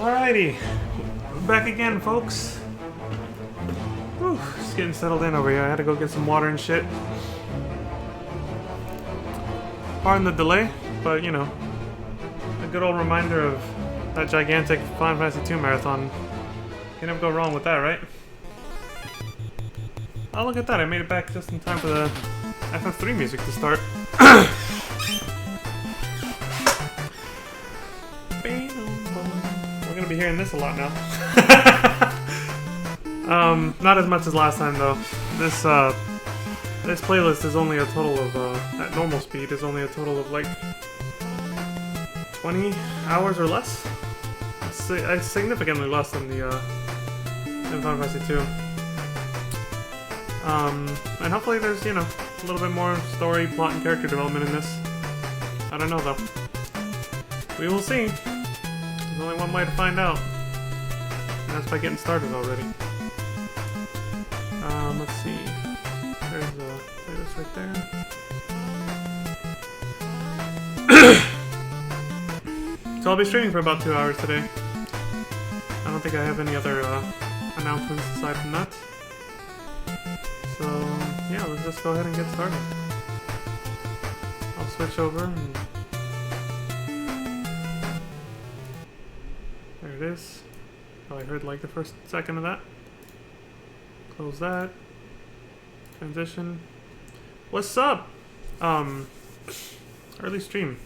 Alrighty, back again, folks. Whew, just getting settled in over here. I had to go get some water and shit. Pardon the delay, but you know, a good old reminder of that gigantic Final Fantasy II marathon. Can never go wrong with that, right? Oh, look at that! I made it back just in time for the FF3 music to start. We're gonna be hearing this a lot now. Not as much as last time though. This playlist is only a total of at normal speed is only a total of like 20 hours or less. It's significantly less than the than Final Fantasy II. And hopefully there's, you know, a little bit more story, plot, and character development in this. I don't know though. We will see. There's only one way to find out. And that's by getting started already. Let's see. There's a playlist right there. So I'll be streaming for about 2 hours today. I don't think I have any other announcements aside from that. So yeah, let's just go ahead and get started. I'll switch over and there it is. Probably heard like the first second of that. Close that. Transition. What's up? Early stream.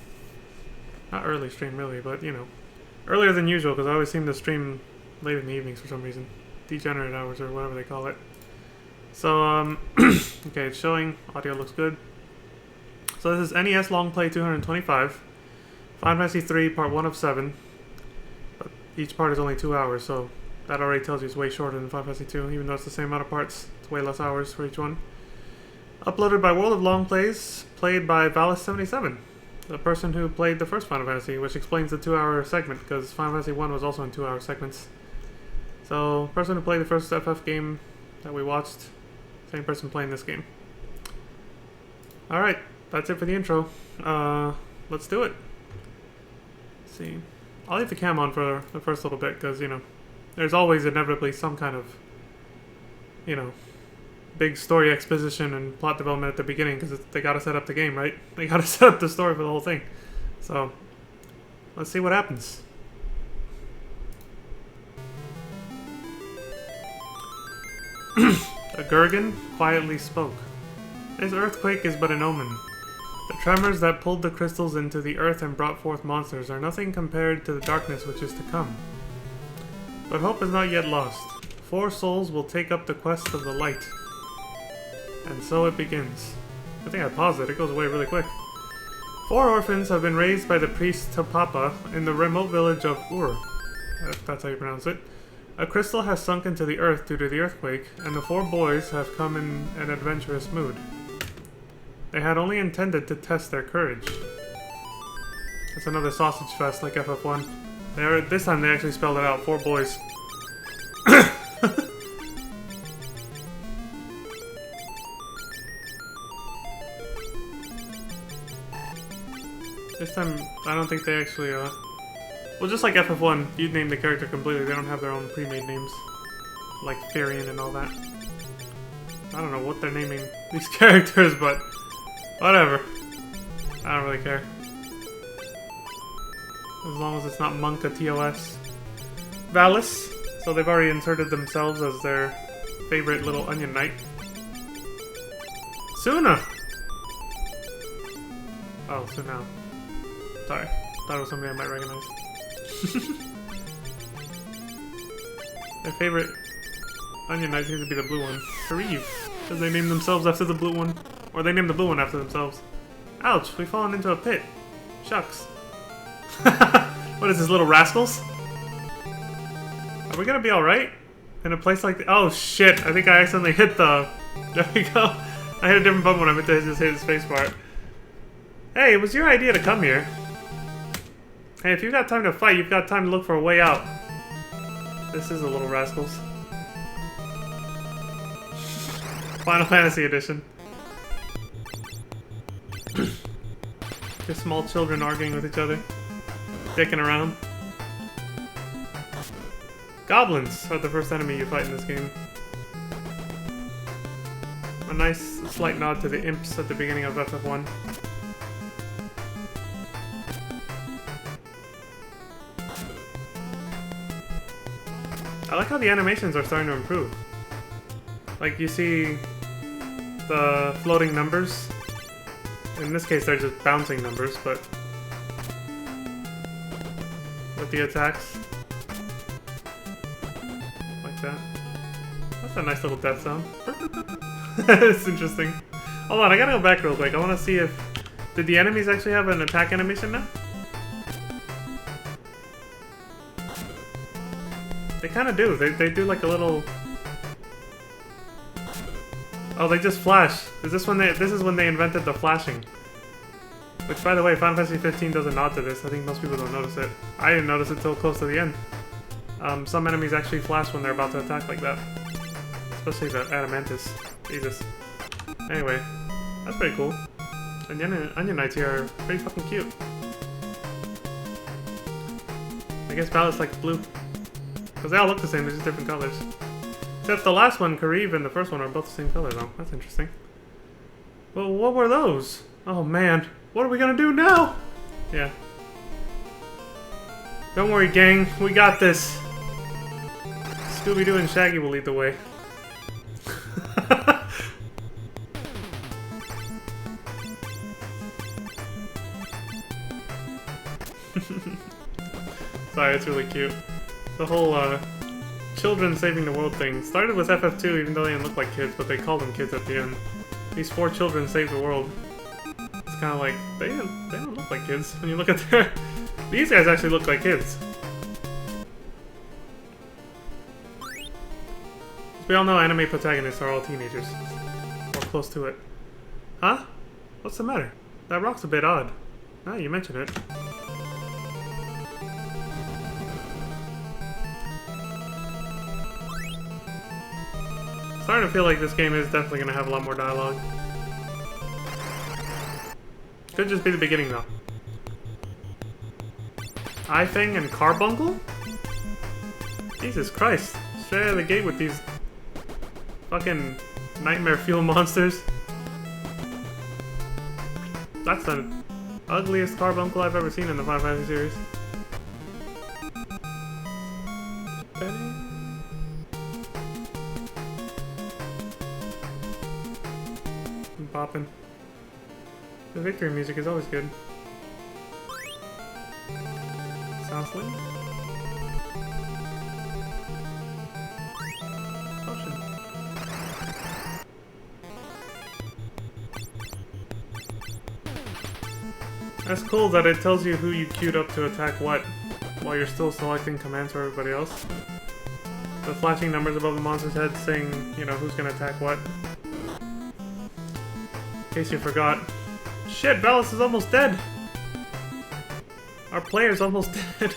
Not early stream really, but you know, earlier than usual because I always seem to stream late in the evenings for some reason. Degenerate hours or whatever they call it. So okay, it's showing. Audio looks good. So this is NES Long Play 225. Final Fantasy 3 Part 1 of 7. But each part is only 2 hours, so that already tells you it's way shorter than Final Fantasy 2, even though it's the same amount of parts. It's way less hours for each one. Uploaded by World of Long Plays, played by Valis77, the person who played the first Final Fantasy, which explains the 2-hour segment, because Final Fantasy 1 was also in 2-hour segments. So, person who played the first FF game that we watched, same person playing this game. Alright, that's it for the intro. Let's do it. Let's see. I'll leave the cam on for the first little bit, because, you know, there's always inevitably some kind of, you know, big story exposition and plot development at the beginning, because they gotta set up the game, right? They gotta set up the story for the whole thing. So, let's see what happens. A Gurgan quietly spoke. This earthquake is but an omen. The tremors that pulled the crystals into the earth and brought forth monsters are nothing compared to the darkness which is to come. But hope is not yet lost. 4 souls will take up the quest of the light. And so it begins. I think I paused it. It goes away really quick. 4 orphans have been raised by the priest Tapapa in the remote village of Ur. If that's how you pronounce it. A crystal has sunk into the earth due to the earthquake, and the 4 boys have come in an adventurous mood. They had only intended to test their courage. It's another sausage fest like FF1. This time they actually spelled it out. 4 boys. This time, I don't think they actually, well, just like FF1, you'd name the character completely. They don't have their own pre-made names. Like Therian and all that. I don't know what they're naming these characters, but whatever. I don't really care. As long as it's not Monka TOS. Valis. So they've already inserted themselves as their favorite little onion knight. Suna! Oh, Suna. Sorry. Thought it was somebody I might recognize. Their favorite onion knight seems to be the blue one. Kariv. Because they named themselves after the blue one. Or they named the blue one after themselves. Ouch, we've fallen into a pit. Shucks. What is this, little rascals? Are we gonna be alright? In a place like oh shit, I think I accidentally hit the... There we go. I hit a different button when I meant to just hit the space bar. Hey, it was your idea to come here. Hey, if you've got time to fight, you've got time to look for a way out. This is the little rascals. Final Fantasy Edition. Just small children arguing with each other. Dicking around. Goblins are the first enemy you fight in this game. A nice slight nod to the imps at the beginning of FF1. I like how the animations are starting to improve. Like, you see the floating numbers. In this case, they're just bouncing numbers, but with the attacks. Like that. That's a nice little death sound. It's interesting. Hold on, I gotta go back real quick. I wanna see if... Did the enemies actually have an attack animation now? They kinda do. They do like a little... Oh, they just flash. Is this when this is when they invented the flashing. Which, by the way, Final Fantasy 15 does a nod to this. I think most people don't notice it. I didn't notice it till close to the end. Some enemies actually flash when they're about to attack like that. Especially the Adamantis. Jesus. Anyway, that's pretty cool. And the Onion Knights here are pretty fucking cute. I guess Violet's like blue. Because they all look the same, they're just different colors. Except the last one, Kariv, and the first one are both the same color though. That's interesting. Well, what were those? Oh man, what are we gonna do now? Yeah. Don't worry, gang, we got this. Scooby-Doo and Shaggy will lead the way. Sorry, it's really cute. The whole children saving the world thing started with FF2, even though they didn't look like kids, but they called them kids at the end. These 4 children saved the world. It's kind of like, they don't look like kids when you look at their... These guys actually look like kids. We all know anime protagonists are all teenagers. Or close to it. Huh? What's the matter? That rock's a bit odd. Ah, you mentioned it. Starting to feel like this game is definitely going to have a lot more dialogue. Could just be the beginning though. I-Thing and Carbuncle? Jesus Christ. Straight out of the gate with these fucking nightmare fuel monsters. That's the ugliest Carbuncle I've ever seen in the Final Fantasy series. I'm bopping. The victory music is always good. Southland? Potion. That's cool that it tells you who you queued up to attack what, while you're still selecting commands for everybody else. The flashing numbers above the monster's head saying, you know, who's gonna attack what. In case you forgot. Shit, Valis is almost dead! Our player's almost dead.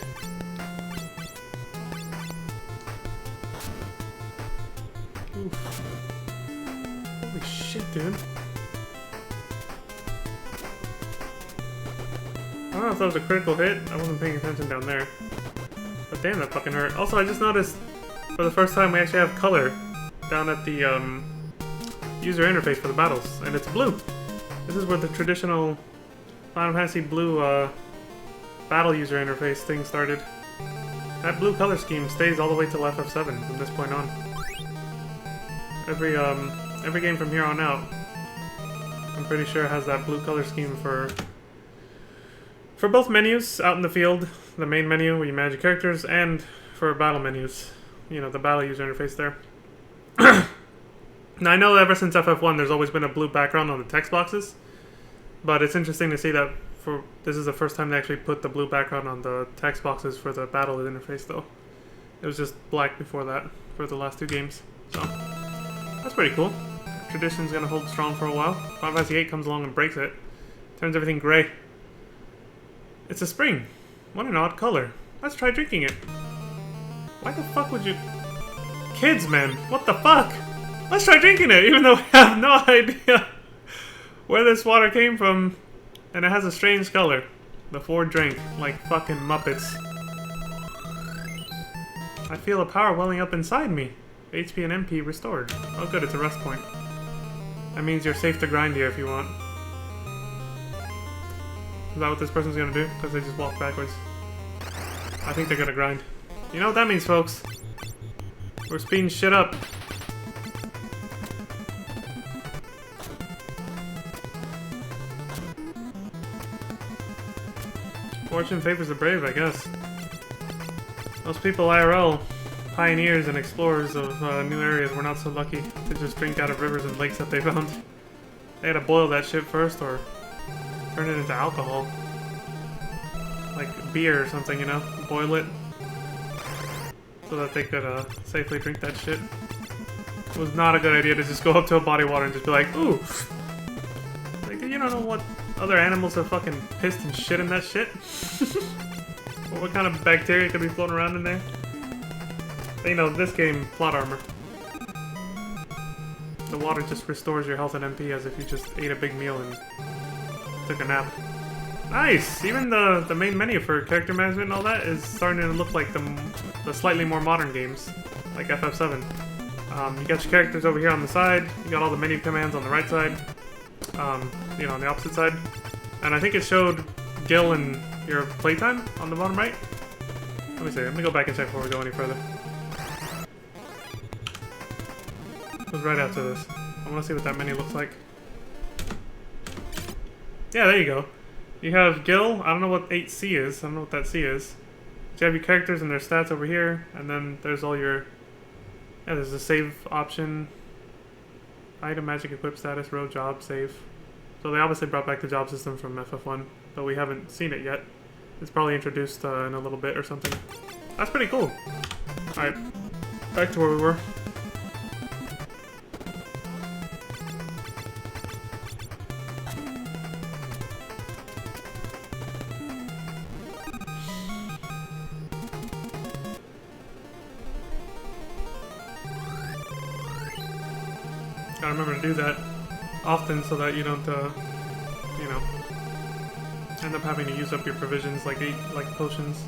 Oof. Holy shit, dude. I don't know if that was a critical hit. I wasn't paying attention down there. But damn, that fucking hurt. Also, I just noticed for the first time we actually have color down at the user interface for the battles, and it's blue. This is where the traditional Final Fantasy blue battle user interface thing started. That blue color scheme stays all the way till FF7 from this point on. Every game from here on out, I'm pretty sure has that blue color scheme for both menus out in the field, the main menu where you manage your characters, and for battle menus. You know, the battle user interface there. Now, I know ever since FF1 there's always been a blue background on the text boxes, but it's interesting to see that this is the first time they actually put the blue background on the text boxes for the battle interface, though. It was just black before that for the last 2 games, so that's pretty cool. Tradition's gonna hold strong for a while. Final Fantasy VIII comes along and breaks it. Turns everything gray. It's a spring. What an odd color. Let's try drinking it. Why the fuck would you... Kids, man, what the fuck? Let's try drinking it, even though we have no idea where this water came from. And it has a strange color. The 4 drink, like fucking Muppets. I feel a power welling up inside me. HP and MP restored. Oh good, it's a rest point. That means you're safe to grind here if you want. Is that what this person's gonna do? Because they just walk backwards. I think they're gonna grind. You know what that means, folks? We're speeding shit up. Fortune favors the brave, I guess. Most people IRL, pioneers and explorers of new areas, were not so lucky to just drink out of rivers and lakes that they found. They had to boil that shit first or turn it into alcohol. Like beer or something, you know? Boil it. So that they could safely drink that shit. It was not a good idea to just go up to a body of water and just be like, ooh! Like, you don't know what other animals have fucking pissed and shit in that shit? Or what kind of bacteria could be floating around in there? But, you know, this game, plot armor. The water just restores your health and MP as if you just ate a big meal and took a nap. Nice! Even the main menu for character management and all that is starting to look like the slightly more modern games, like FF7. You got your characters over here on the side, you got all the menu commands on the right side, you know, on the opposite side. And I think it showed Gil and your playtime on the bottom right. Let me see, let me go back and check before we go any further. It was right after this. I want to see what that menu looks like. Yeah, there you go. You have Gil, I don't know what 8C is, I don't know what that C is. But you have your characters and their stats over here, and then there's all your... Yeah, there's a save option. Item, magic, equip status, row, job, save. So they obviously brought back the job system from FF1, but we haven't seen it yet. It's probably introduced in a little bit or something. That's pretty cool. Alright, back to where we were. Gotta remember to do that often so that you don't, you know, end up having to use up your provisions like potions.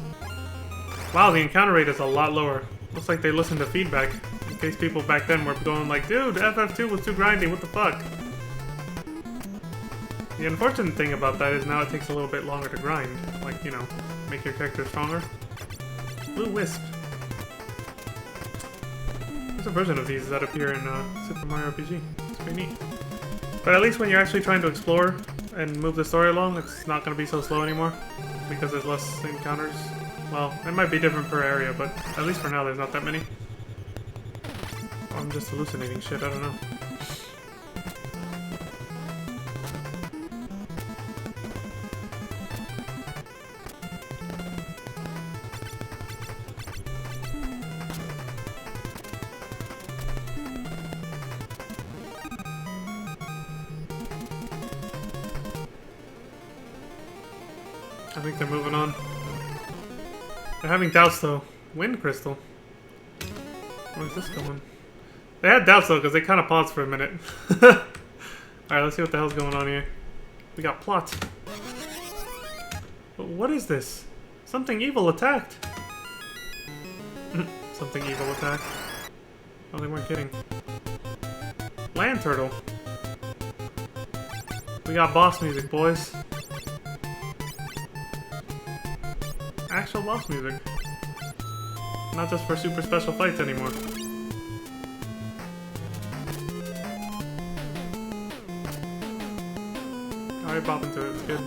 Wow, the encounter rate is a lot lower. Looks like they listened to feedback. In case people back then were going like, dude, FF2 was too grindy, what the fuck? The unfortunate thing about that is now it takes a little bit longer to grind. Like, you know, make your character stronger. Blue Wisp. There's a version of these that appear in Super Mario RPG. It's pretty neat. But at least when you're actually trying to explore and move the story along, it's not going to be so slow anymore. Because there's less encounters. Well, it might be different per area, but at least for now there's not that many. Or I'm just hallucinating shit, I don't know. I think they're moving on. They're having doubts though. Wind crystal. Where's this going? They had doubts though because they kind of paused for a minute. Alright, let's see what the hell's going on here. We got plot. But what is this? Something evil attacked. Something evil attacked. Oh, they weren't kidding. Land turtle. We got boss music, boys. Actual boss music. Not just for super special fights anymore. Alright, bop into it, it's good.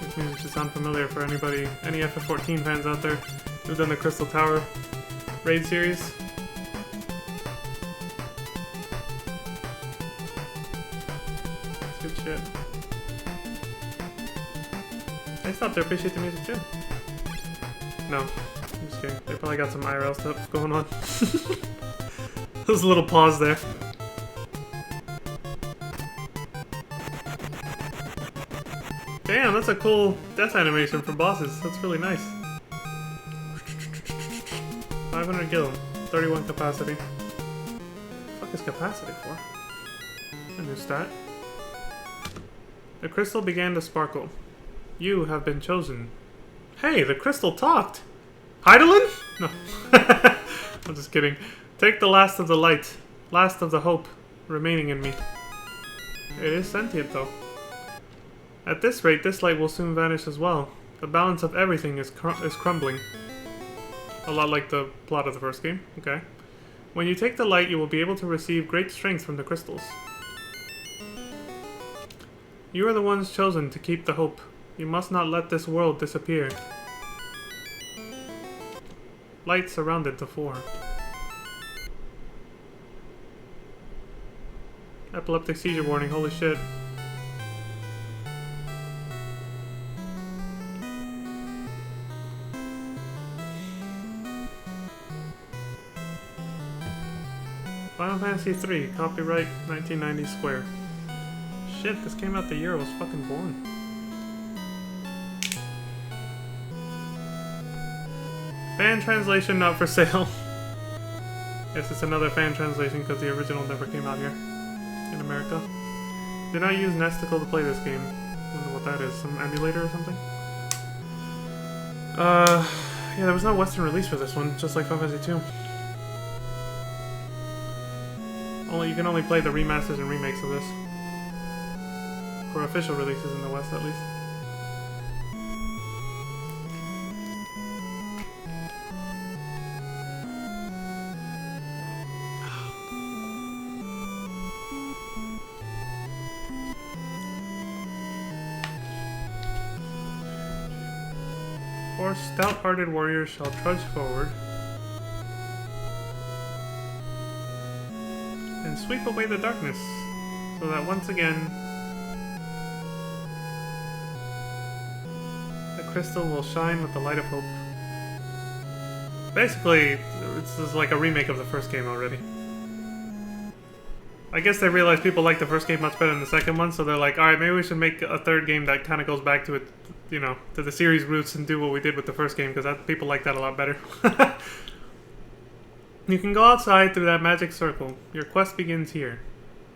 This music should sound familiar for anybody, any FF14 fans out there who've done the Crystal Tower raid series. Good shit. I stopped to appreciate the music too. No, I'm just kidding. They probably got some IRL stuff going on. There's a little pause there. Damn, that's a cool death animation for bosses. That's really nice. 500 gil, 31 capacity. What the fuck is capacity for? A new stat. The crystal began to sparkle. You have been chosen. Hey, the crystal talked! Hydaelyn? No. I'm just kidding. Take the last of the light, last of the hope remaining in me. It is sentient, though. At this rate, this light will soon vanish as well. The balance of everything is crumbling. A lot like the plot of the first game. Okay. When you take the light, you will be able to receive great strength from the crystals. You are the ones chosen to keep the hope. You must not let this world disappear. Light surrounded the four. Epileptic seizure warning, holy shit. Final Fantasy III, copyright 1990 Square. Shit, this came out the year I was fucking born. Fan translation not for sale. Yes, it's another fan translation because the original never came out here in America. Do not use Nesticle to play this game. I don't know what that is, some emulator or something? Yeah, there was no Western release for this one, just like Final Fantasy II. You can only play the remasters and remakes of this. For official releases in the West, at least. Four stout-hearted warriors shall trudge forward and sweep away the darkness, so that once again the crystal will shine with the light of hope. Basically, this is like a remake of the first game already. I guess they realized people like the first game much better than the second one, so they're like, alright, maybe we should make a third game that kind of goes back to it, you know, to the series roots and do what we did with the first game, because people like that a lot better. You can go outside through that magic circle. Your quest begins here.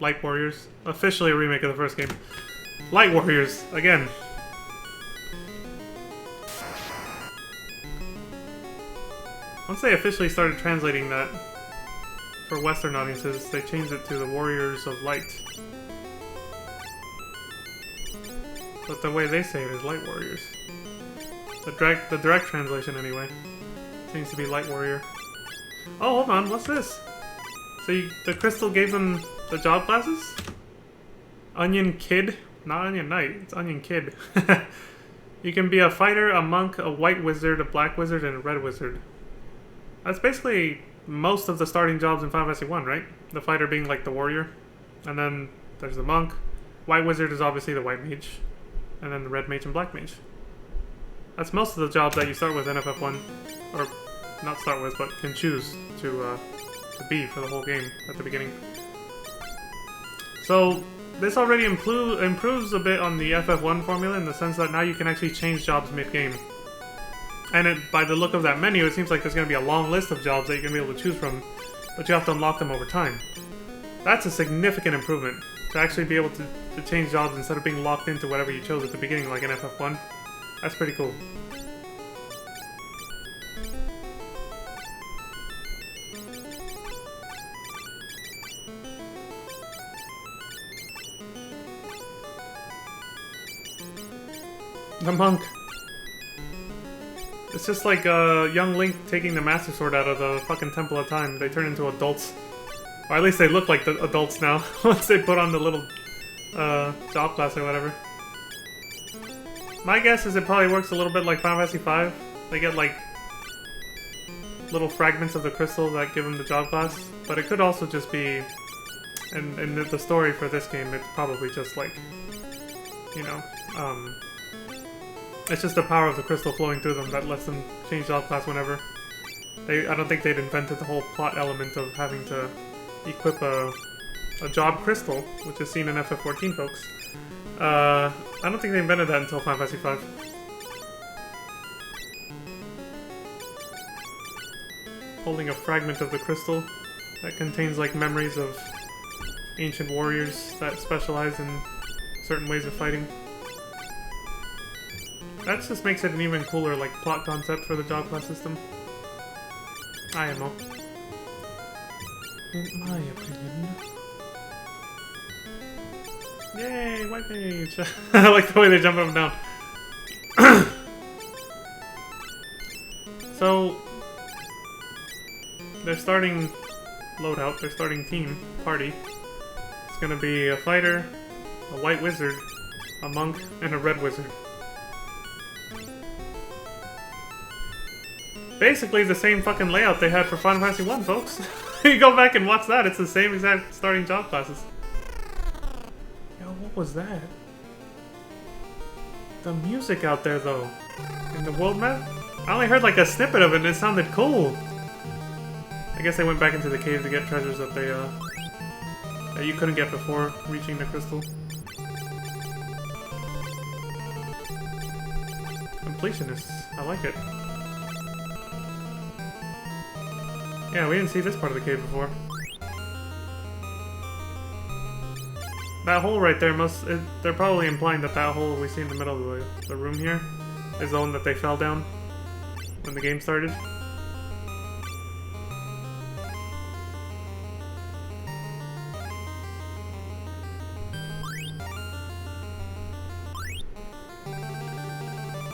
Light Warriors. Officially a remake of the first game. Light Warriors, again. Once they officially started translating that for Western audiences, they changed it to the Warriors of Light. But the way they say it is Light Warriors. The direct translation, anyway, seems to be Light Warrior. Oh, hold on, what's this? So the crystal gave them the job classes? Onion Kid? Not Onion Knight, it's Onion Kid. You can be a fighter, a monk, a white wizard, a black wizard, and a red wizard. That's basically most of the starting jobs in Final Fantasy 1, right? The fighter being like the warrior. And then there's the monk. White wizard is obviously the white mage. And then the red mage and black mage. That's most of the jobs that you start with in FF1. Or not start with, but can choose to be for the whole game at the beginning. So this already improves a bit on the FF1 formula in the sense that now you can actually change jobs mid-game. And by the look of that menu, it seems like there's going to be a long list of jobs that you're going to be able to choose from, but you have to unlock them over time. That's a significant improvement, to actually be able to change jobs instead of being locked into whatever you chose at the beginning, like in FF1. That's pretty cool. The monk. It's just like young Link taking the Master Sword out of the fucking Temple of Time. They turn into adults. Or at least they look like the adults now, once they put on the little job class or whatever. My guess is it probably works a little bit like Final Fantasy V. They get like little fragments of the crystal that give them the job class. But it could also just be, in the story for this game, it's probably just like, you know, it's just the power of the crystal flowing through them that lets them change job class whenever. I don't think they'd invented the whole plot element of having to equip a job crystal, which is seen in FF14, folks. I don't think they invented that until Final Fantasy V. Holding a fragment of the crystal that contains like memories of ancient warriors that specialize in certain ways of fighting. That just makes it an even cooler, like, plot concept for the job class system. IMO. In my opinion. Yay, white mage! I like the way they jump up and down. So, they're starting loadout, they're starting team, party. It's gonna be a fighter, a white wizard, a monk, and a red wizard. Basically the same fucking layout they had for Final Fantasy 1, folks. You go back and watch that, it's the same exact starting job classes. Yo, what was that? The music out there, though. In the world map? I only heard like a snippet of it and it sounded cool. I guess they went back into the cave to get treasures that they, that you couldn't get before reaching the crystal. Completionists. I like it. Yeah, we didn't see this part of the cave before. That hole right there they're probably implying that that hole we see in the middle of the room here is the one that they fell down when the game started.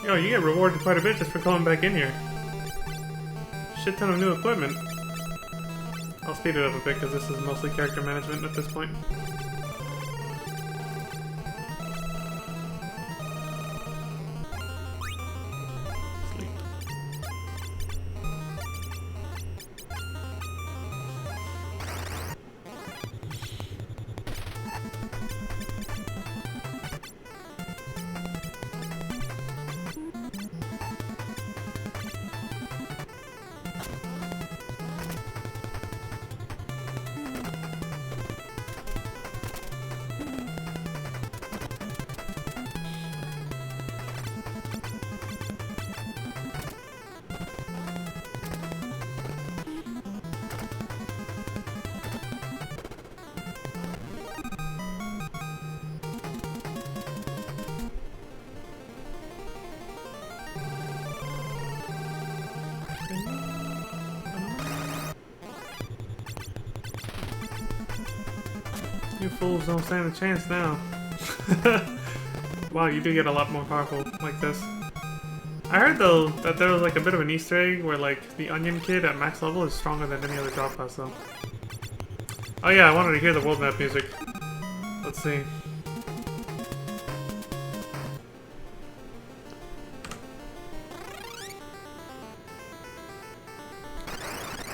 Yo, you get rewarded quite a bit just for coming back in here. Shit ton of new equipment. I'll speed it up a bit because this is mostly character management at this point. Sleep. You fools don't stand a chance now. Wow, you do get a lot more powerful like this. I heard though that there was like a bit of an Easter egg where like the Onion Kid at max level is stronger than any other job class though. Oh yeah, I wanted to hear the world map music. Let's see.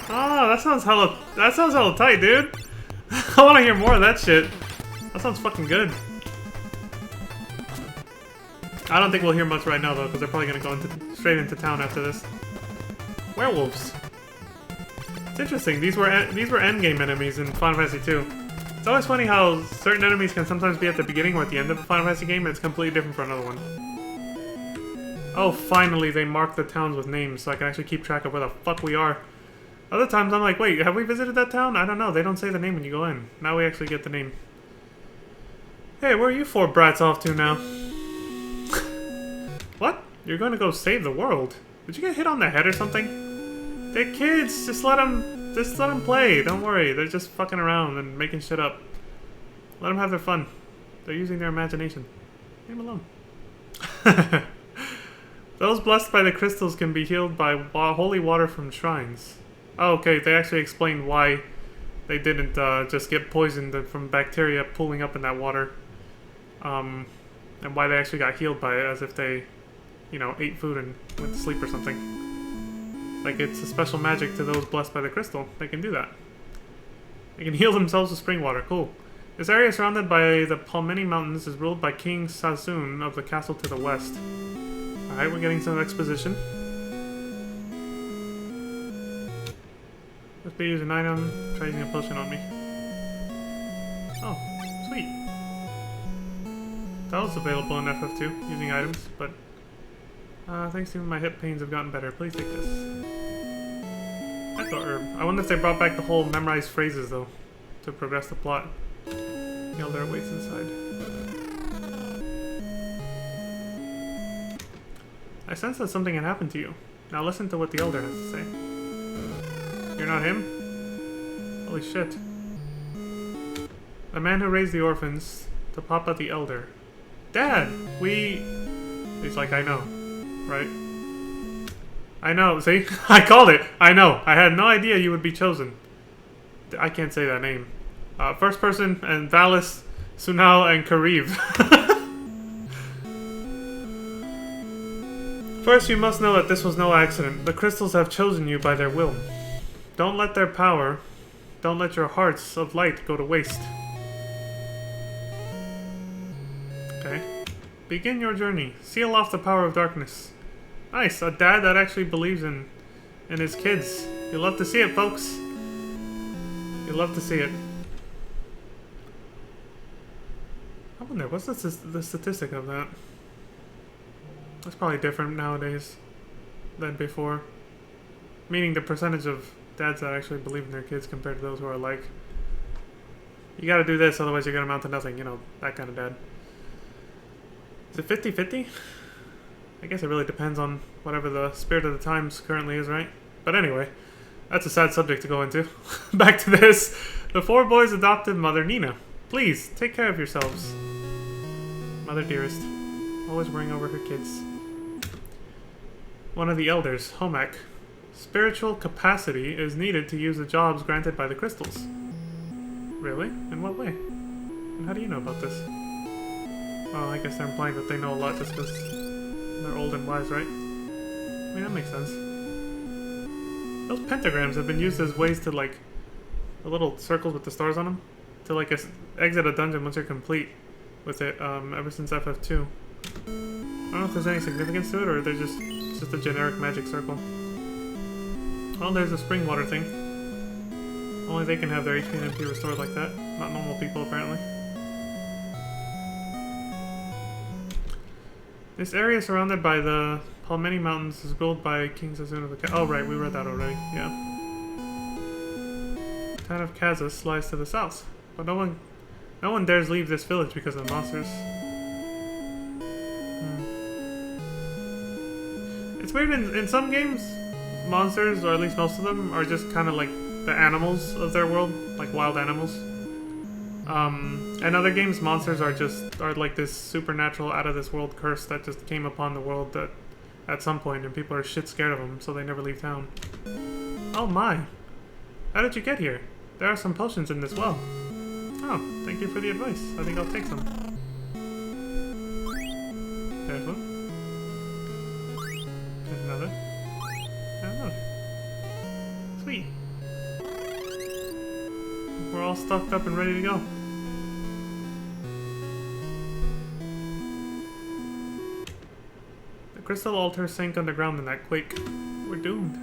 Oh, that sounds hella tight, dude. I want to hear more of that shit. That sounds fucking good. I don't think we'll hear much right now though, because they're probably gonna go straight into town after this. Werewolves. It's interesting. These were endgame enemies in Final Fantasy 2. It's always funny how certain enemies can sometimes be at the beginning or at the end of a Final Fantasy game, and it's completely different for another one. Oh, finally they marked the towns with names, so I can actually keep track of where the fuck we are. Other times I'm like, wait, have we visited that town? I don't know. They don't say the name when you go in. Now we actually get the name. Hey, where are you four brats off to now? What? You're going to go save the world? Did you get hit on the head or something? They're kids. Just let them play. Don't worry. They're just fucking around and making shit up. Let them have their fun. They're using their imagination. Leave them alone. Those blessed by the crystals can be healed by holy water from shrines. Oh, okay, they actually explained why they didn't just get poisoned from bacteria pooling up in that water. And why they actually got healed by it, as if they, you know, ate food and went to sleep or something. Like, it's a special magic to those blessed by the crystal. They can do that. They can heal themselves with spring water. Cool. This area surrounded by the Palmeni Mountains is ruled by King Sazun of the castle to the west. Alright, we're getting some exposition. Let's be using an item. Try using a potion on me. Oh, sweet. That was available in FF2, using items, but thanks to my hip pains have gotten better. Please take this. Echo herb. I wonder if they brought back the whole memorized phrases though, to progress the plot. Elder awaits inside. I sense that something had happened to you. Now listen to what the Elder has to say. You're not him? Holy shit. The man who raised the orphans, to Papa the Elder. Dad! He's like, I know. Right? I know, see? I called it! I know! I had no idea you would be chosen. I can't say that name. First person, and Valis, Sunal, and Kariv. First, you must know that this was no accident. The crystals have chosen you by their will. Don't let their power, don't let your hearts of light go to waste. Okay. Begin your journey. Seal off the power of darkness. Nice, a dad that actually believes in his kids. You'll love to see it, folks. You'll love to see it. I wonder, what's the statistic of that? That's probably different nowadays than before. Meaning the percentage of dads that actually believe in their kids compared to those who are like, you gotta do this, otherwise you're gonna amount to nothing, you know, that kind of dad. Is it 50-50? I guess it really depends on whatever the spirit of the times currently is, right? But anyway, that's a sad subject to go into. Back to this. The four boys adopted Mother Nina. Please, take care of yourselves. Mother dearest, always worrying over her kids. One of the elders, Homak. Spiritual capacity is needed to use the jobs granted by the crystals. Really? In what way? And how do you know about this? Well, I guess they're implying that they know a lot just because they're old and wise, right? I mean, that makes sense. Those pentagrams have been used as ways to, like, the little circles with the stars on them, to, like, exit a dungeon once you're complete with it, ever since FF2. I don't know if there's any significance to it, or it's just a generic magic circle. Oh, there's a spring water thing. Only they can have their HP and MP restored like that. Not normal people, apparently. This area surrounded by the Palmeni Mountains is ruled by King Zazun of the... Oh, right, we read that already. Yeah. The town of Kazas lies to the south, but no one dares leave this village because of the monsters. It's weird, in some games, monsters, or at least most of them, are just kind of like the animals of their world, like wild animals. In other games, monsters are like this supernatural, out-of-this-world curse that just came upon the world that at some point, and people are shit scared of them, so they never leave town. Oh my! How did you get here? There are some potions in this well. Oh, thank you for the advice. I think I'll take some. There's one. There's another. And another. Sweet. We're all stocked up and ready to go. The crystal altar sank underground in that quake. We're doomed.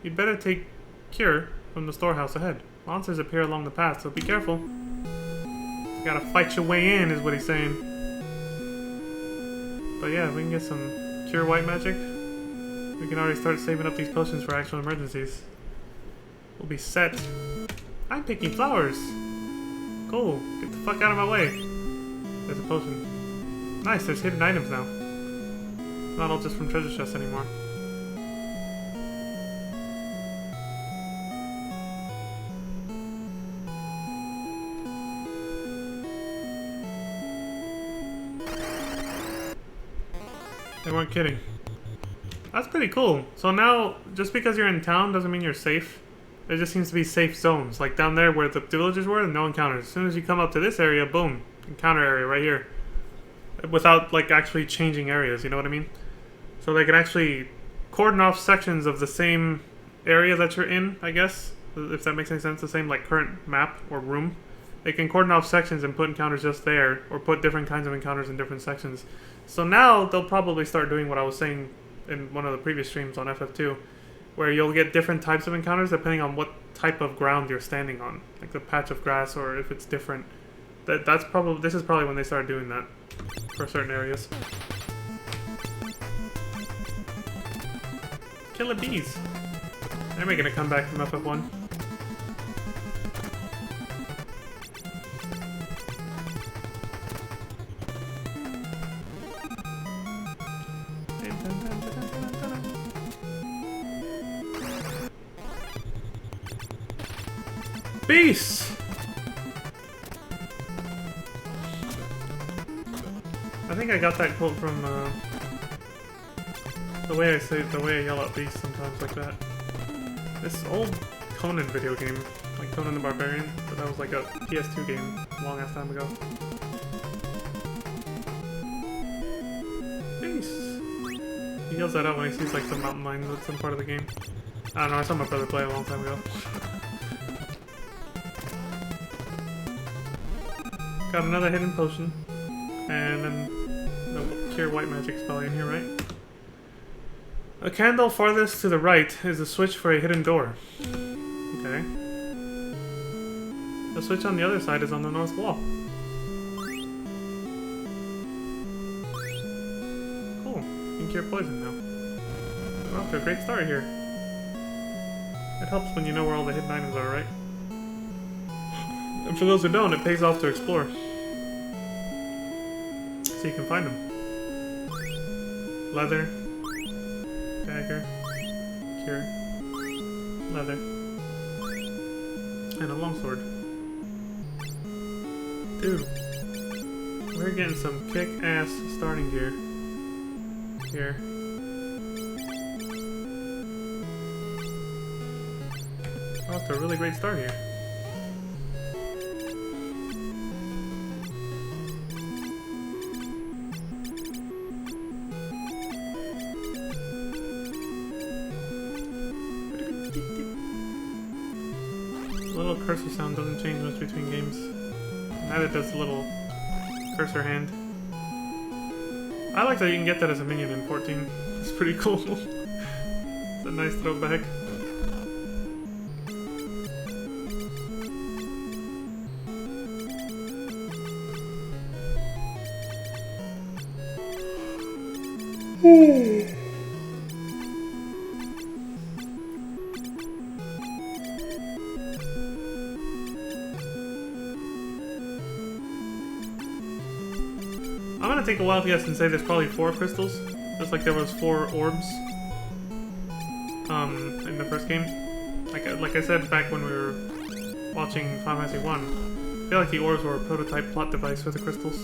You'd better take cure from the storehouse ahead. Monsters appear along the path, so be careful. You gotta fight your way in, is what he's saying. But yeah, we can get some cure white magic. We can already start saving up these potions for actual emergencies. We'll be set. I'm picking flowers. Cool. Get the fuck out of my way. There's a potion. Nice, there's hidden items now. Not all just from treasure chests anymore. They weren't kidding. That's pretty cool. So now, just because you're in town doesn't mean you're safe. There just seems to be safe zones. Like down there where the villagers were, no encounters. As soon as you come up to this area, boom. Encounter area right here. Without, like, actually changing areas, you know what I mean? So they can actually cordon off sections of the same area that you're in, I guess. If that makes any sense. The same, like, current map or room. They can cordon off sections and put encounters just there. Or put different kinds of encounters in different sections. So now they'll probably start doing what I was saying in one of the previous streams on FF2, where you'll get different types of encounters depending on what type of ground you're standing on, like the patch of grass, or if it's different. This is probably when they started doing that for certain areas. Killer bees. They're making a comeback from FF1. Beast! I think I got that quote from the way I yell at Beast sometimes like that. This old Conan video game, like Conan the Barbarian, but that was like a PS2 game a long ass time ago. Beast! He yells that out when he sees like some mountain lions at some part of the game. I don't know, I saw my brother play a long time ago. Got another hidden potion. And then the Cure White Magic's probably in here, right? A candle farthest to the right is a switch for a hidden door. Okay. The switch on the other side is on the north wall. Cool. You can cure poison now. We're off to a great start here. It helps when you know where all the hidden items are, right? And for those who don't, it pays off to explore. So you can find them. Leather. Dagger. Cure. Leather. And a longsword. Dude. We're getting some kick-ass starting gear. Here. We're off to a really great start here. The little cursor sound doesn't change much between games. Neither does the little cursor hand. I like that you can get that as a minion in 14. It's pretty cool. It's a nice throwback. I'm gonna take a wild guess and say there's probably 4 crystals, just like there was 4 orbs in the first game. Like I said back when we were watching Final Fantasy 1, I feel like the orbs were a prototype plot device for the crystals.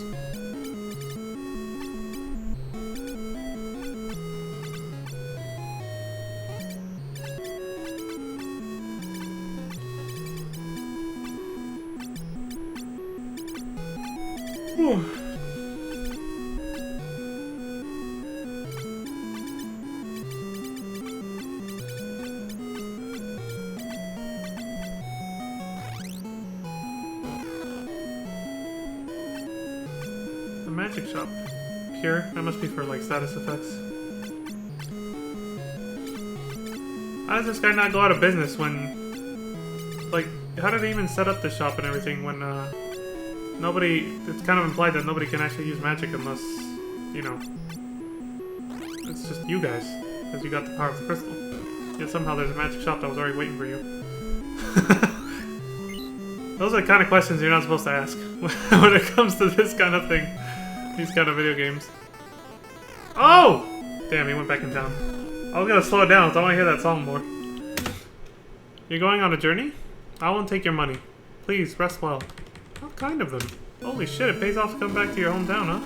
Whew. Magic shop. Cure? That must be for like status effects. How does this guy not go out of business when... Like, how did he even set up the shop and everything when nobody... It's kind of implied that nobody can actually use magic unless, you know... It's just you guys. Because you got the power of the crystal. Yet somehow there's a magic shop that was already waiting for you. Those are the kind of questions you're not supposed to ask when it comes to this kind of thing. These kind of video games. Oh! Damn, he went back in town. I was gonna slow it down, so I want to hear that song more. You're going on a journey? I won't take your money. Please, rest well. What kind of them? Holy shit, it pays off to come back to your hometown, huh?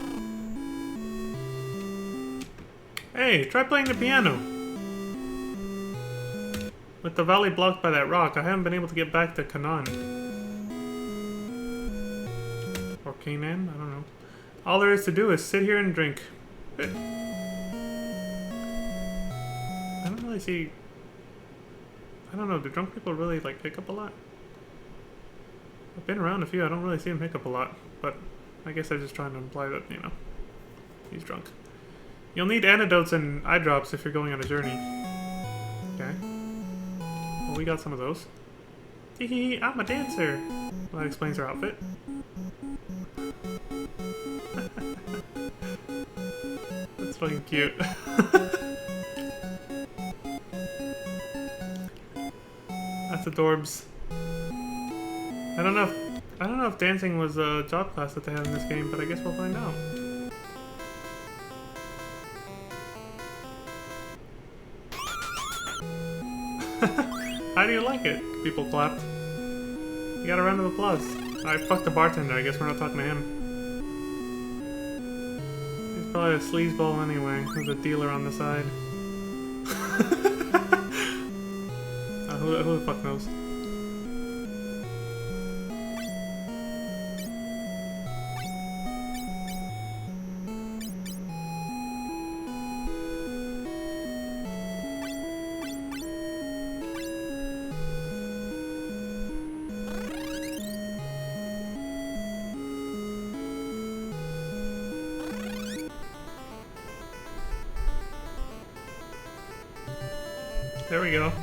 Hey, try playing the piano. With the valley blocked by that rock, I haven't been able to get back to Canaan. Or Canaan? I don't know. All there is to do is sit here and drink. I don't really see... I don't know, do drunk people really, like, pick up a lot? I've been around a few, I don't really see them pick up a lot. But I guess I'm just trying to imply that, you know, he's drunk. You'll need antidotes and eye drops if you're going on a journey. Okay. Well, we got some of those. Hee I'm a dancer! Well, that explains her outfit. That's fucking cute. That's adorbs. I don't know if dancing was a job class that they had in this game, but I guess we'll find out. How do you like it? People clapped. You got a round of applause. Alright, fuck the bartender. I guess we're not talking to him. He's probably a sleazeball anyway, with a dealer on the side. Who the fuck knows? There we go.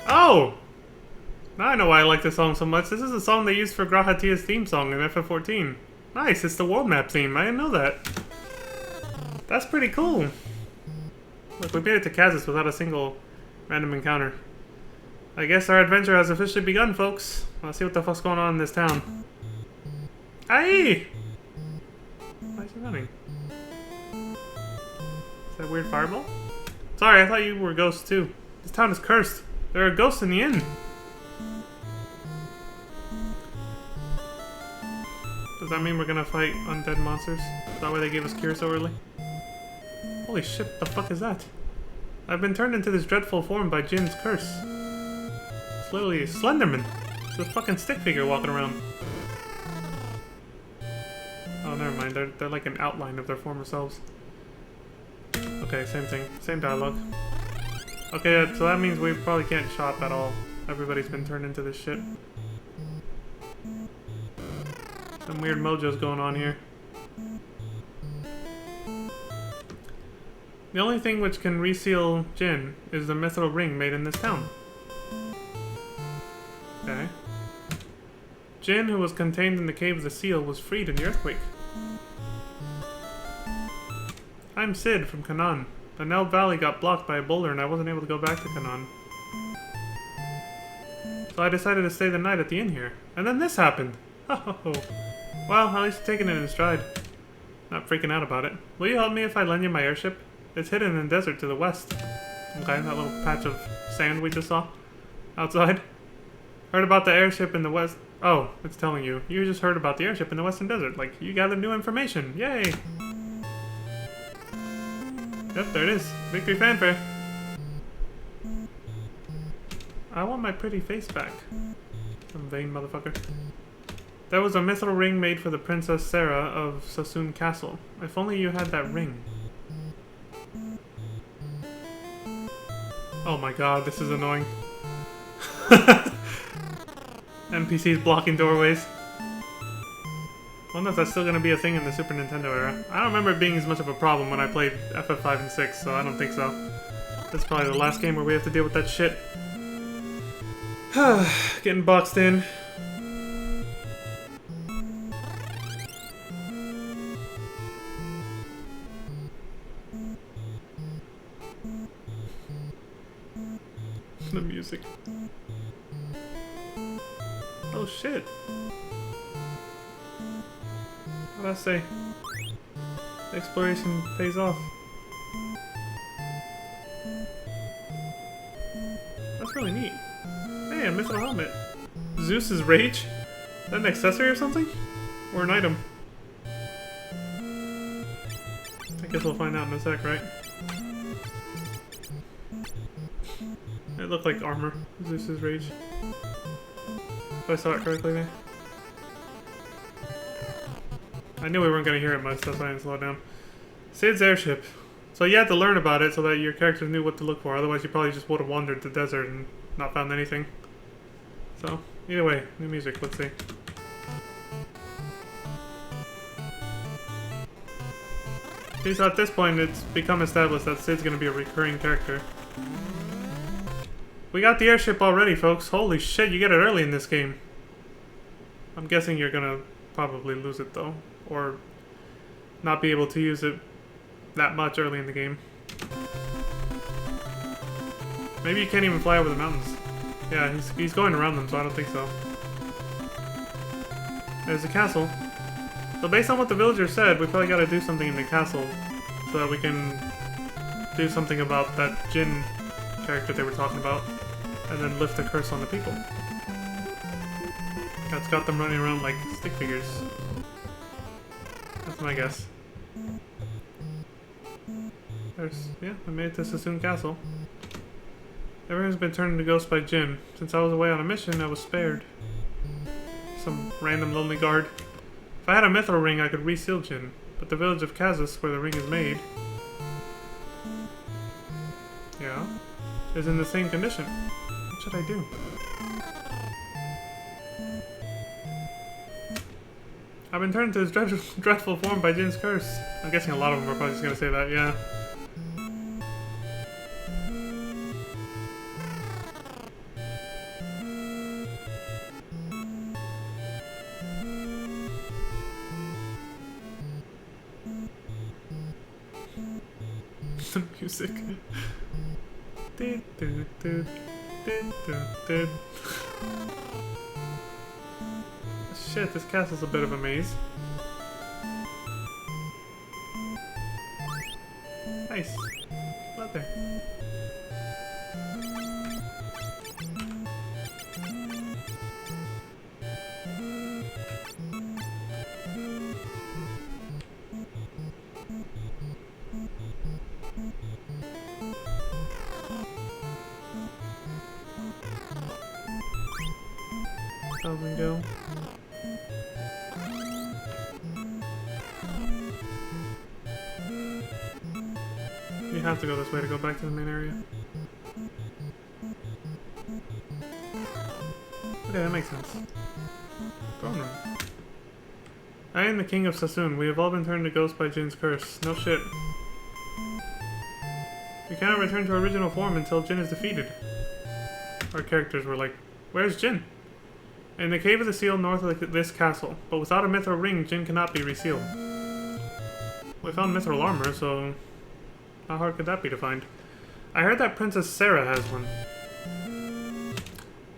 Oh! Now I know why I like this song so much. This is a song they used for G'raha Tia's theme song in FF14. Nice, it's the world map theme. I didn't know that. That's pretty cool. Look, we made it to Kazus without a single random encounter. I guess our adventure has officially begun, folks. Let's see what the fuck's going on in this town. Aye! Why is he running? Is that weird fireball? Sorry, I thought you were ghosts too. This town is cursed. There are ghosts in the inn. Does that mean we're gonna fight undead monsters? Is that why they gave us cure so early? Holy shit, the fuck is that? I've been turned into this dreadful form by Jin's curse. It's literally a Slenderman. It's a fucking stick figure walking around. Oh, never mind. They're like an outline of their former selves. Okay, same thing. Same dialogue. Okay, so that means we probably can't shop at all. Everybody's been turned into this shit. Some weird mojo's going on here. The only thing which can reseal Jin is the mithril ring made in this town. Okay. Jin, who was contained in the Cave of the Seal, was freed in the earthquake. I'm Sid from Canaan. The Neld Valley got blocked by a boulder and I wasn't able to go back to Canaan. So I decided to stay the night at the inn here. And then this happened! Oh, well, at least you're taking it in stride. Not freaking out about it. Will you help me if I lend you my airship? It's hidden in the desert to the west. Okay, that little patch of sand we just saw outside. Heard about the airship in the west. Oh, it's telling you. You just heard about the airship in the western desert. Like, you gathered new information. Yay! Yep, there it is. Victory fanfare. I want my pretty face back. Some vain motherfucker. There was a mithril ring made for the Princess Sarah of Sassoon Castle. If only you had that ring. Oh my god, this is annoying. NPCs blocking doorways. Wonder if that's still gonna be a thing in the Super Nintendo era. I don't remember it being as much of a problem when I played FF5 and 6, so I don't think so. This is probably the last game where we have to deal with that shit. Getting boxed in. The music. Oh shit. What'd I say? Exploration pays off. That's really neat. Hey, a mithril helmet. Zeus's Rage? Is that an accessory or something? Or an item? I guess we'll find out in a sec, right? It looked like armor. Zeus's Rage. If I saw it correctly there. I knew we weren't going to hear it much, that's why I didn't slow it down. Sid's airship. So you had to learn about it so that your characters knew what to look for, otherwise you probably just would have wandered the desert and not found anything. So, either way, new music, let's see. See, so at this point it's become established that Sid's going to be a recurring character. We got the airship already, folks. Holy shit, you get it early in this game. I'm guessing you're gonna probably lose it, though. Or not be able to use it that much early in the game. Maybe you can't even fly over the mountains. Yeah, he's going around them, so I don't think so. There's a castle. So based on what the villager said, we probably gotta do something in the castle so that we can do something about that Jin character they were talking about, and then lift the curse on the people. That's got them running around like stick figures. That's my guess. Yeah, I made it to Sassoon Castle. Everyone's been turned into ghosts by Jin. Since I was away on a mission, I was spared. Some random lonely guard. If I had a mithril ring, I could reseal Jin. But the village of Kazus, where the ring is made... Yeah? Is in the same condition. What should I do? I've been turned into this dreadful form by Jin's curse. I'm guessing a lot of them are probably just gonna say that, yeah. The music. Shit, this castle's a bit of a maze. Nice. Leather. Thousand go. You have to go this way to go back to the main area. Okay, that makes sense. Throne room. I am the king of Sassoon. We have all been turned to ghosts by Jin's curse. No shit. We cannot return to our original form until Jin is defeated. Our characters were like, where's Jin? In the Cave of the Seal north of this castle, but without a mithril ring, Jin cannot be resealed. We found mithril armor, so how hard could that be to find? I heard that Princess Sarah has one.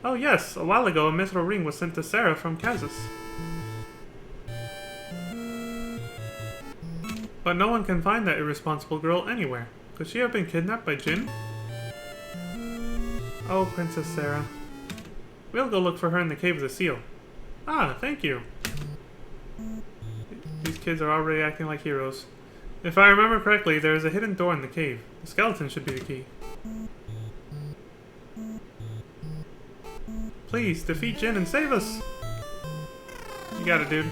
Oh yes, a while ago a mithril ring was sent to Sarah from Kazus. But no one can find that irresponsible girl anywhere. Could she have been kidnapped by Jin? Oh, Princess Sarah. We'll go look for her in the Cave of the Seal. Ah, thank you. These kids are already acting like heroes. If I remember correctly, there is a hidden door in the cave. The skeleton should be the key. Please, defeat Jin and save us! You got it, dude.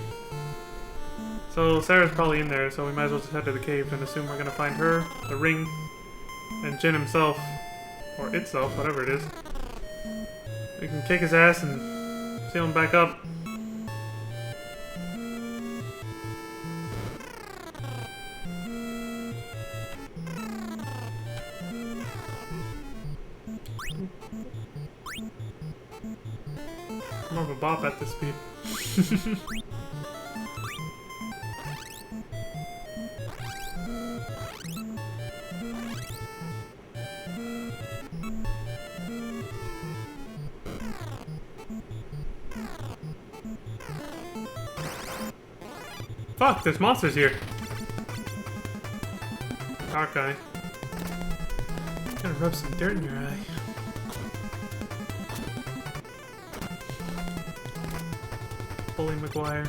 So, Sarah's probably in there, so we might as well just head to the cave and assume we're gonna find her, the ring, and Jin himself. Or itself, whatever it is. We can kick his ass and seal him back up. More of a bop at this speed. Fuck, there's monsters here. Dark eye. Gonna rub some dirt in your eye. Bully McGuire.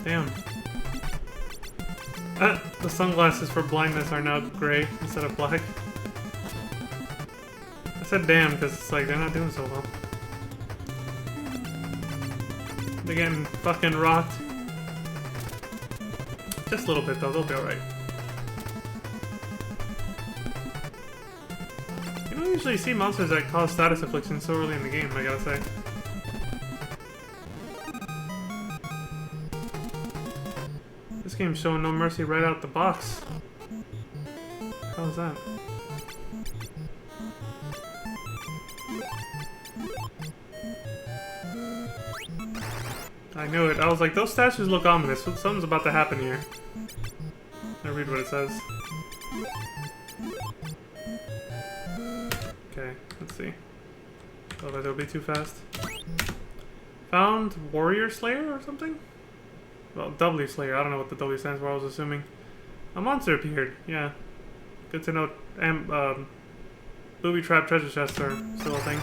Damn. The sunglasses for blindness are now gray instead of black. I said damn because it's like they're not doing so well. They're getting fucking rocked. Just a little bit though, they'll be alright. You don't usually see monsters that cause status affliction so early in the game, I gotta say. This game's showing no mercy right out the box. How's that? I knew it. I was like, those statues look ominous. Something's about to happen here. I read what it says. Okay, let's see. Oh, that'll be too fast. Found Warrior Slayer or something? Well, W Slayer. I don't know what the W stands for. I was assuming. A monster appeared. Yeah. Good to know. Booby trap treasure chests are still a thing.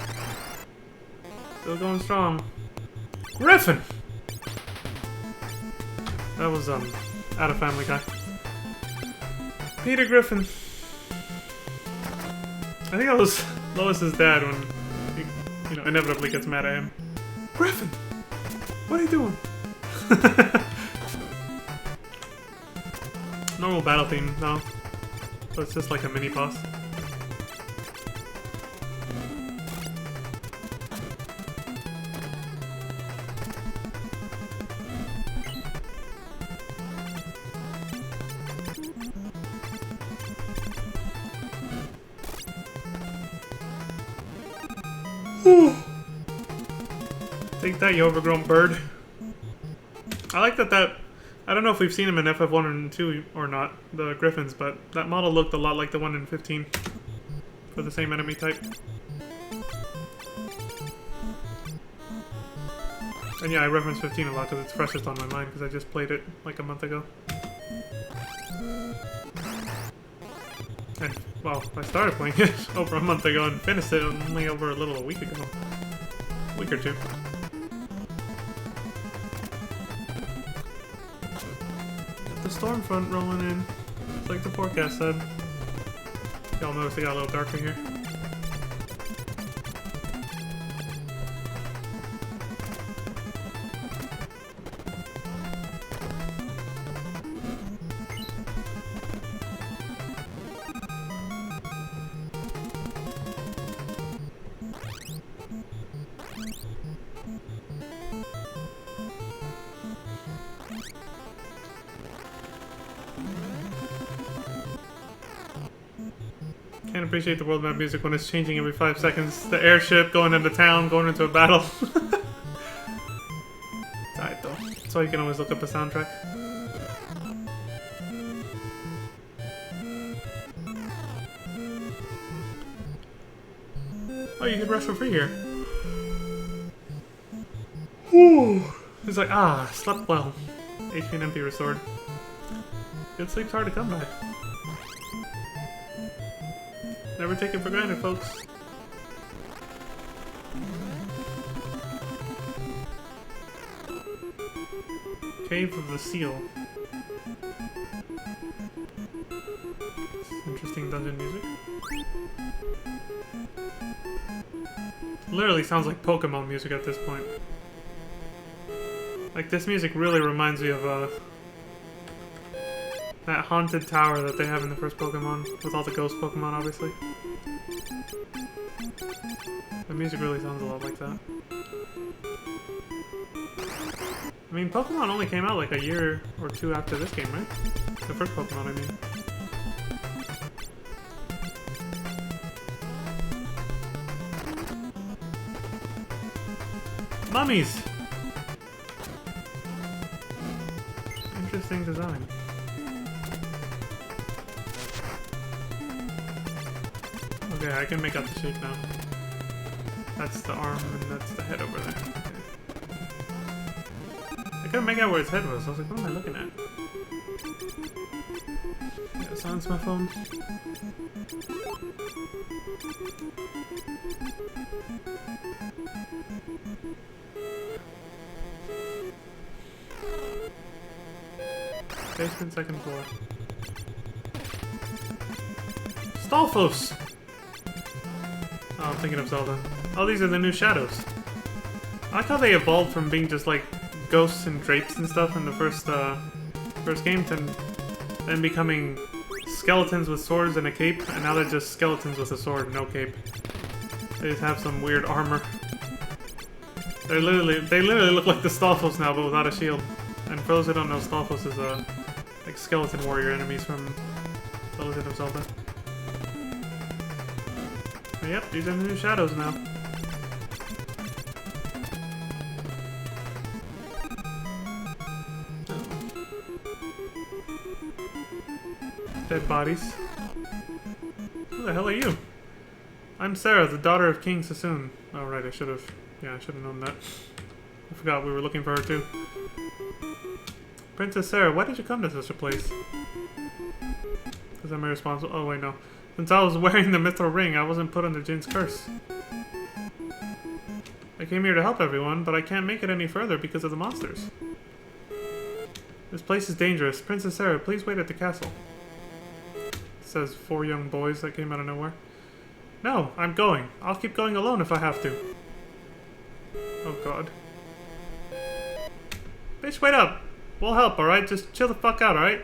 Still going strong. Griffin! That was, out of Family Guy. Peter Griffin. I think that was Lois's dad when he, you know, inevitably gets mad at him. Griffin! What are you doing? Normal battle theme, no. So it's just like a mini boss. Take that, you overgrown bird. I like that I don't know if we've seen him in FF1 and 2 or not, the Griffins, but that model looked a lot like the one in 15 for the same enemy type. And yeah, I reference 15 a lot because it's freshest on my mind because I just played it like a month ago. And, well, I started playing it over a month ago and finished it only over a week ago. A week or two. The storm front rolling in, just like the forecast said. Y'all notice it got a little darker here. Can't appreciate the world map music when it's changing every 5 seconds. The airship going into town, going into a battle. It's alright though. That's why you can always look up a soundtrack. Oh, you can rush for free here. Whew. It's like, ah, slept well. HP and MP restored. Good sleep's hard to come by. Never take it for granted, folks. Cave of the Seal. Interesting dungeon music. Literally sounds like Pokemon music at this point. Like, this music really reminds me of, that haunted tower that they have in the first Pokemon, with all the ghost Pokemon, obviously. The music really sounds a lot like that. I mean, Pokemon only came out like a year or two after this game, right? The first Pokemon, I mean. Mummies! Interesting design. Okay, I can make out the shape now. That's the arm and that's the head over there. Okay. I couldn't make out where his head was. I was like, what am I looking at? Yeah, silence my phone. Basement, second floor. Stalfos! Oh, I'm thinking of Zelda. Oh, these are the new shadows. I like how they evolved from being just like ghosts and drapes and stuff in the first game to then becoming skeletons with swords and a cape, and now they're just skeletons with a sword and no cape. They just have some weird armor. They literally look like the Stalfos now, but without a shield And for those who don't know, Stalfos is a like skeleton warrior enemies from The Legend of Zelda. But yep, these are the new shadows now. Dead bodies. Who the hell are you? I'm Sarah, the daughter of King Sassoon. Oh right, I should have known that. I forgot we were looking for her too. Princess Sarah, why did you come to such a place? Because I'm irresponsible. Oh wait, no. Since I was wearing the mithril ring, I wasn't put under Jin's curse. I came here to help everyone, but I can't make it any further because of the monsters. This place is dangerous. Princess Sarah, please wait at the castle. It says 4 young boys that came out of nowhere. No, I'm going. I'll keep going alone if I have to. Oh god. Bitch, wait up. We'll help, alright? Just chill the fuck out, alright?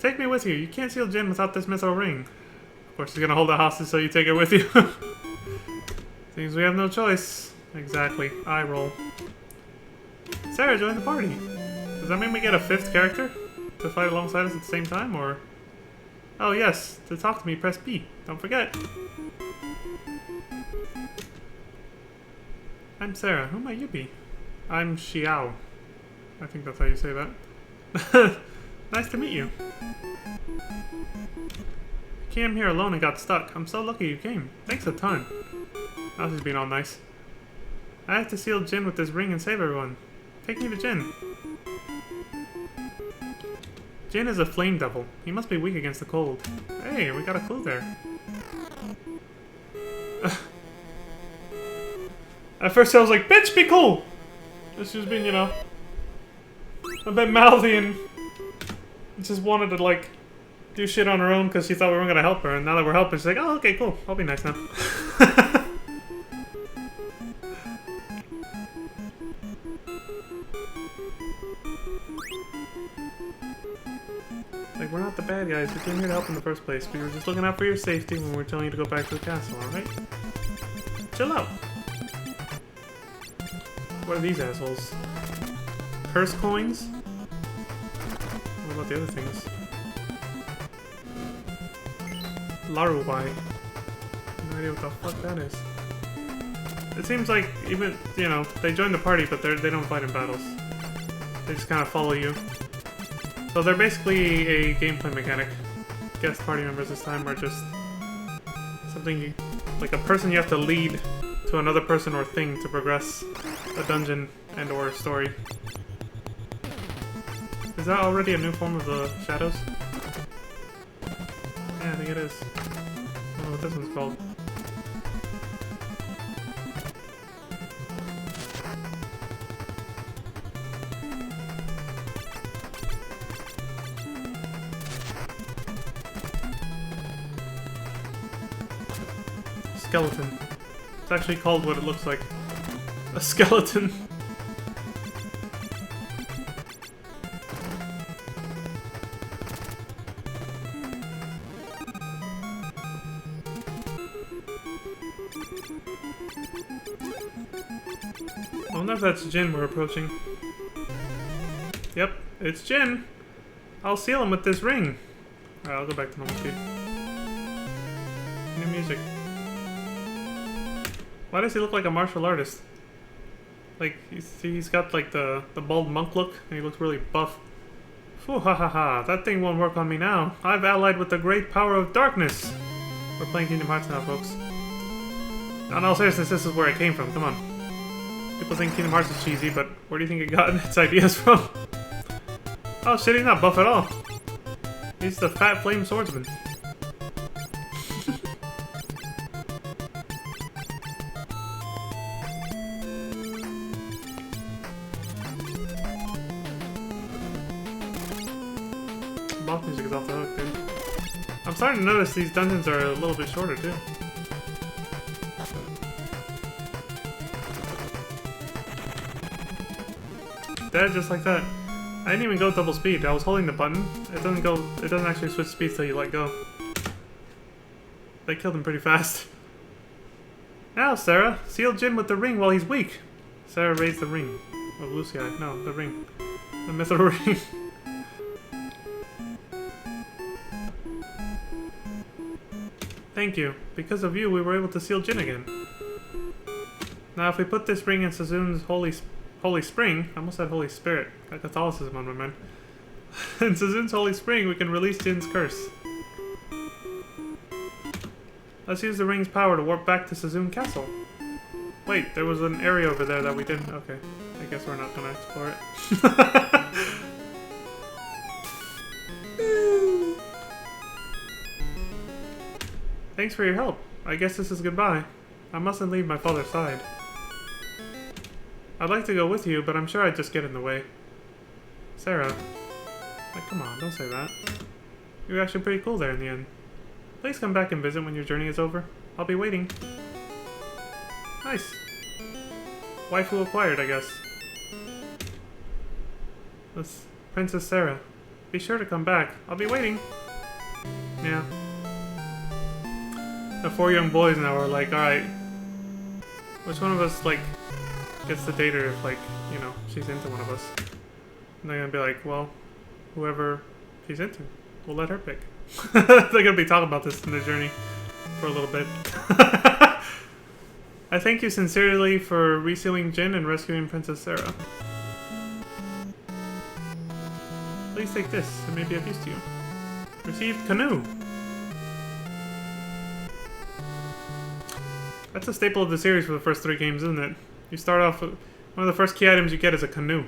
Take me with you. You can't seal Jin without this mithril ring. Of course, he's gonna hold it hostage so you take it with you. Seems we have no choice. Exactly. I roll. Sarah, join the party. Does that mean we get a 5th character to fight alongside us at the same time, or...? Oh yes, to talk to me, press B. Don't forget. I'm Sarah. Who might you be? I'm Xiao. I think that's how you say that. Nice to meet you. I came here alone and got stuck. I'm so lucky you came. Thanks a ton. Now she's being all nice. I have to seal Jin with this ring and save everyone. Take me to Jin. Jin is a flame devil. He must be weak against the cold. Hey, we got a clue there. At first I was like, bitch, be cool! She was being, you know, a bit mouthy and just wanted to, like, do shit on her own because she thought we weren't going to help her. And now that we're helping, she's like, oh, okay, cool. I'll be nice now. Like, we're not the bad guys. We came here to help in the first place. We were just looking out for your safety when we were telling you to go back to the castle, alright? Chill out. What are these assholes? Curse coins? What about the other things? Larubai. No idea what the fuck that is. It seems like even, you know, they join the party, but they don't fight in battles. They just kind of follow you. So they're basically a gameplay mechanic. Guest party members this time are just something you, like a person you have to lead to another person or thing to progress a dungeon and or story. Is that already a new form of the shadows? Yeah, I think it is. I don't know what this one's called. Skeleton. It's actually called what it looks like. A skeleton. I wonder if that's Jin we're approaching. Yep, it's Jin. I'll seal him with this ring. Alright, I'll go back to normal speed. New music. Why does he look like a martial artist? Like, he's got like the bald monk look, and he looks really buff. Phew, ha ha ha, that thing won't work on me now. I've allied with the great power of darkness. We're playing Kingdom Hearts now, folks. No, in all seriousness, this is where it came from, come on. People think Kingdom Hearts is cheesy, but where do you think it got its ideas from? Oh shit, he's not buff at all. He's the fat flame swordsman. Boss music is off the hook, dude. I'm starting to notice these dungeons are a little bit shorter, too. Dead just like that. I didn't even go double speed. I was holding the button. It doesn't actually switch speeds till you let go. They killed him pretty fast. Now, Sarah, seal Jin with the ring while he's weak. Sarah raised the ring. Of Lucia. No, the ring. The mithril ring. Thank you. Because of you, we were able to seal Jin again. Now, if we put this ring in Sazun's holy spring, I almost said Holy Spirit. Got Catholicism on my mind. In Sazun's holy spring, we can release Jin's curse. Let's use the ring's power to warp back to Sazun Castle. Wait, there was an area over there that we didn't. Okay, I guess we're not gonna explore it. Thanks for your help. I guess this is goodbye. I mustn't leave my father's side. I'd like to go with you, but I'm sure I'd just get in the way. Sarah. Like, come on, don't say that. You were actually pretty cool there in the end. Please come back and visit when your journey is over. I'll be waiting. Nice. Waifu acquired, I guess. That's Princess Sarah. Be sure to come back. I'll be waiting. Yeah. The 4 young boys now are like, alright, which one of us, like, gets to date her if, like, you know, she's into one of us? And they're gonna be like, well, whoever she's into, we'll let her pick. They're gonna be talking about this in the journey for a little bit. I thank you sincerely for resealing Jin and rescuing Princess Sarah. Please take this, it may be of use to you. Received canoe. That's a staple of the series for the first 3 games, isn't it? You start off with one of the first key items you get is a canoe.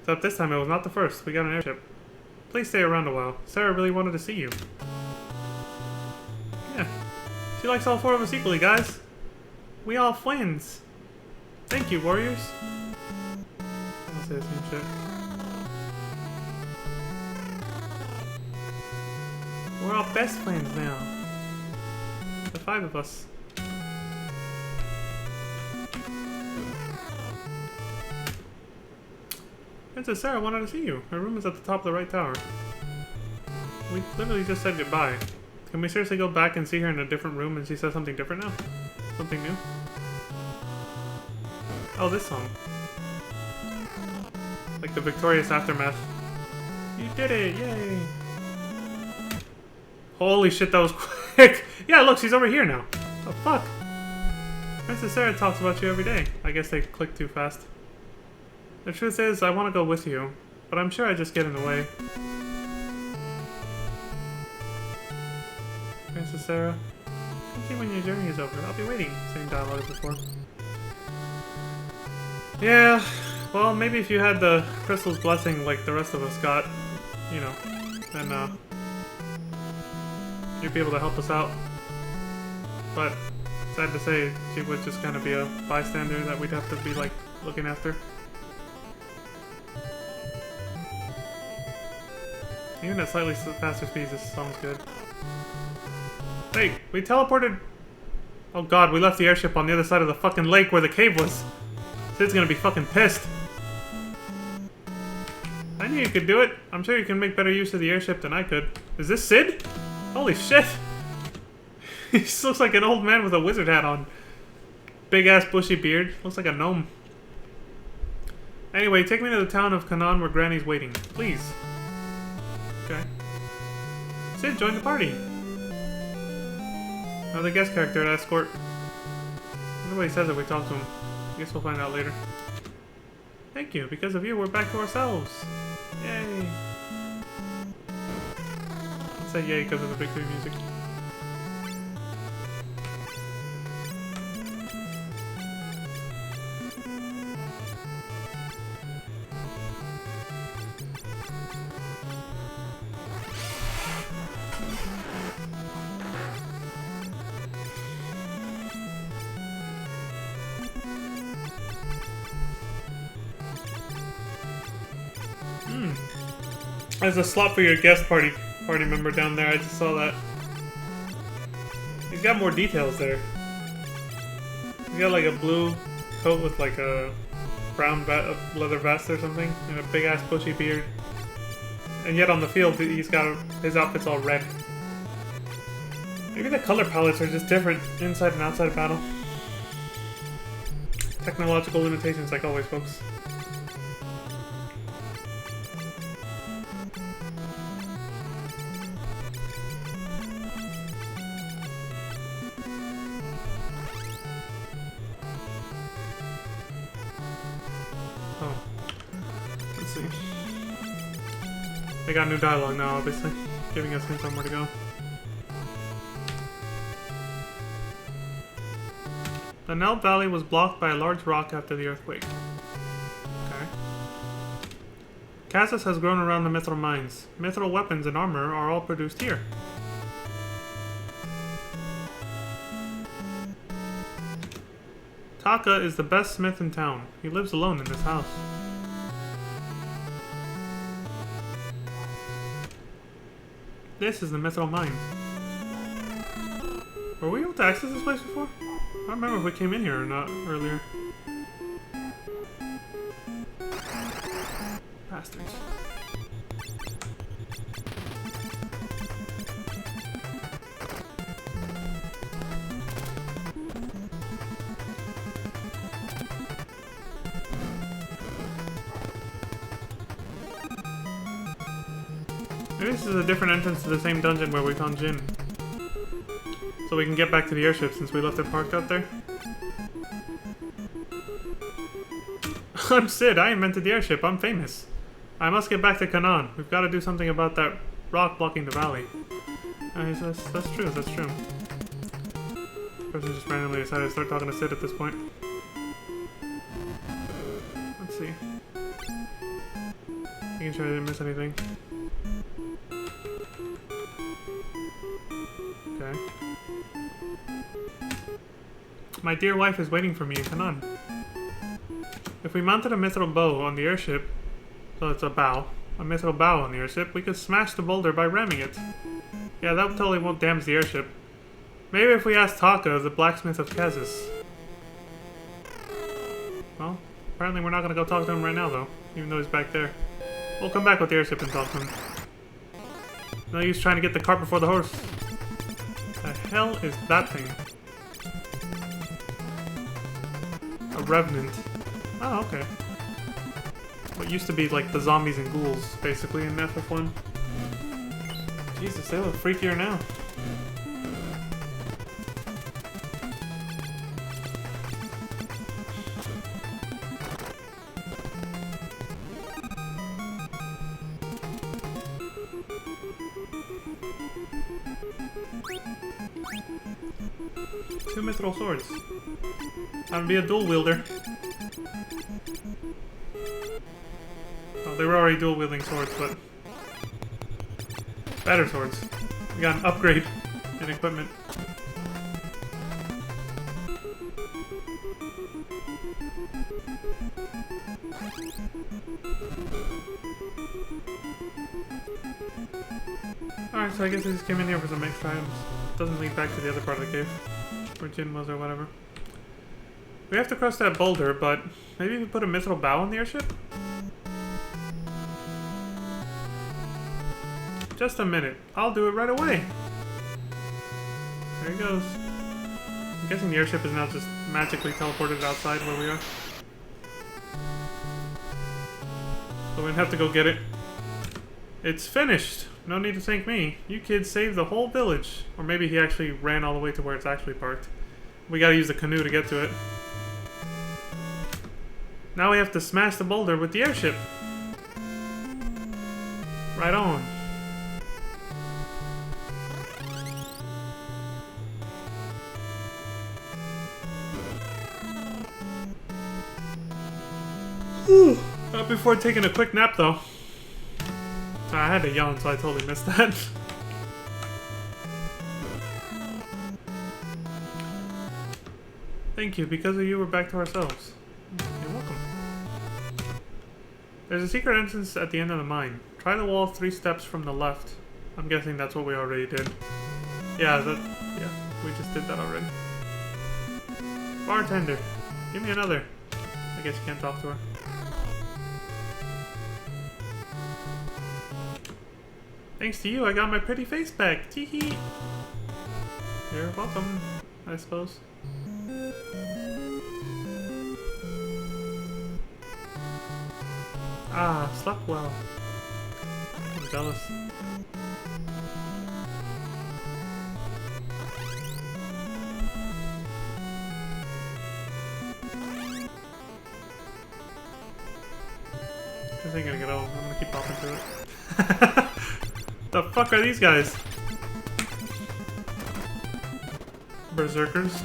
Except this time it was not the first. We got an airship. Please stay around a while. Sarah really wanted to see you. Yeah. She likes all 4 of us equally, guys. We all friends. Thank you, warriors. I'll say the same shit. We're all best friends now. The 5 of us. Princess Sarah wanted to see you. Her room is at the top of the right tower. We literally just said goodbye. Can we seriously go back and see her in a different room and she says something different now? Something new? Oh, this song. Like the victorious aftermath. You did it! Yay! Holy shit, that was quick! Yeah, look, she's over here now. Oh, fuck. Princess Sarah talks about you every day. I guess they clicked too fast. The truth is, I want to go with you, but I'm sure I just get in the way. Princess Sarah, come see when your journey is over. I'll be waiting. Same dialogue as before. Yeah, well, maybe if you had the crystal's blessing like the rest of us got, you know, then, you'd be able to help us out. But, sad to say, she would just kind of be a bystander that we'd have to be, like, looking after. Even at slightly faster speeds, this song's good. Hey, we teleported... Oh god, we left the airship on the other side of the fucking lake where the cave was. Sid's gonna be fucking pissed. I knew you could do it. I'm sure you can make better use of the airship than I could. Is this Sid? Holy shit! He just looks like an old man with a wizard hat on. Big ass bushy beard. Looks like a gnome. Anyway, take me to the town of Kanan where Granny's waiting. Please. Okay. Sid, join the party. Another guest character to escort. Nobody says that we talk to him. I guess we'll find out later. Thank you. Because of you, we're back to ourselves. Yay. Let's say yay because of the victory music. There's a slot for your guest party member down there. I just saw that. He's got more details there. He's got like a blue coat with like a brown leather vest or something, and a big ass bushy beard. And yet on the field, he's got his outfit's all red. Maybe the color palettes are just different inside and outside of battle. Technological limitations, like always, folks. They got new dialogue now, obviously, giving us hints on where to go. The Nelt Valley was blocked by a large rock after the earthquake. Okay. Cassis has grown around the Mithril mines. Mithril weapons and armor are all produced here. Taka is the best smith in town. He lives alone in this house. This is the Mithril mine. Were we able to access this place before? I don't remember if we came in here or not earlier. Bastards. Maybe this is a different entrance to the same dungeon where we found Jin. So we can get back to the airship since we left it parked out there. I'm Sid, I invented the airship, I'm famous. I must get back to Canaan. We've got to do something about that rock blocking the valley. That's true, that's true. Person just randomly decided to start talking to Sid at this point. Let's see. Making sure I didn't miss anything. Okay. My dear wife is waiting for me in Canaan. If we mounted a mithril bow on the airship, so it's a mithril bow on the airship, we could smash the boulder by ramming it. Yeah, that totally won't damage the airship. Maybe if we ask Taka, the blacksmith of Cassis. Well, apparently we're not gonna go talk to him right now though, even though he's back there. We'll come back with the airship and talk to him. No use trying to get the cart before the horse. The hell is that thing? A revenant. Oh, okay. What used to be like the zombies and ghouls, basically, in FF1. Jesus, they look freakier now. Two mithril swords. Time to be a dual wielder. Oh, they were already dual wielding swords, but better swords. We got an upgrade in equipment. Alright, so I guess I just came in here for some extra items. Doesn't lead back to the other part of the cave. Where Jin was or whatever. We have to cross that boulder, but maybe we put a mithril bow on the airship? Just a minute. I'll do it right away. There he goes. I'm guessing the airship is now just magically teleported outside where we are. So we're gonna have to go get it. It's finished. No need to thank me. You kids saved the whole village. Or maybe he actually ran all the way to where it's actually parked. We gotta use the canoe to get to it. Now we have to smash the boulder with the airship. Right on. Not before taking a quick nap though. I had to yawn, so I totally missed that. Thank you, because of you we're back to ourselves. You're welcome. There's a secret entrance at the end of the mine. Try the wall 3 steps from the left. I'm guessing that's what we already did. Yeah, we just did that already. Bartender, give me another. I guess you can't talk to her. Thanks to you, I got my pretty face back. Teehee. You're welcome, I suppose. Ah, slept well. I'm jealous. This ain't gonna get old. I'm gonna keep popping through it. The fuck are these guys? Berserkers.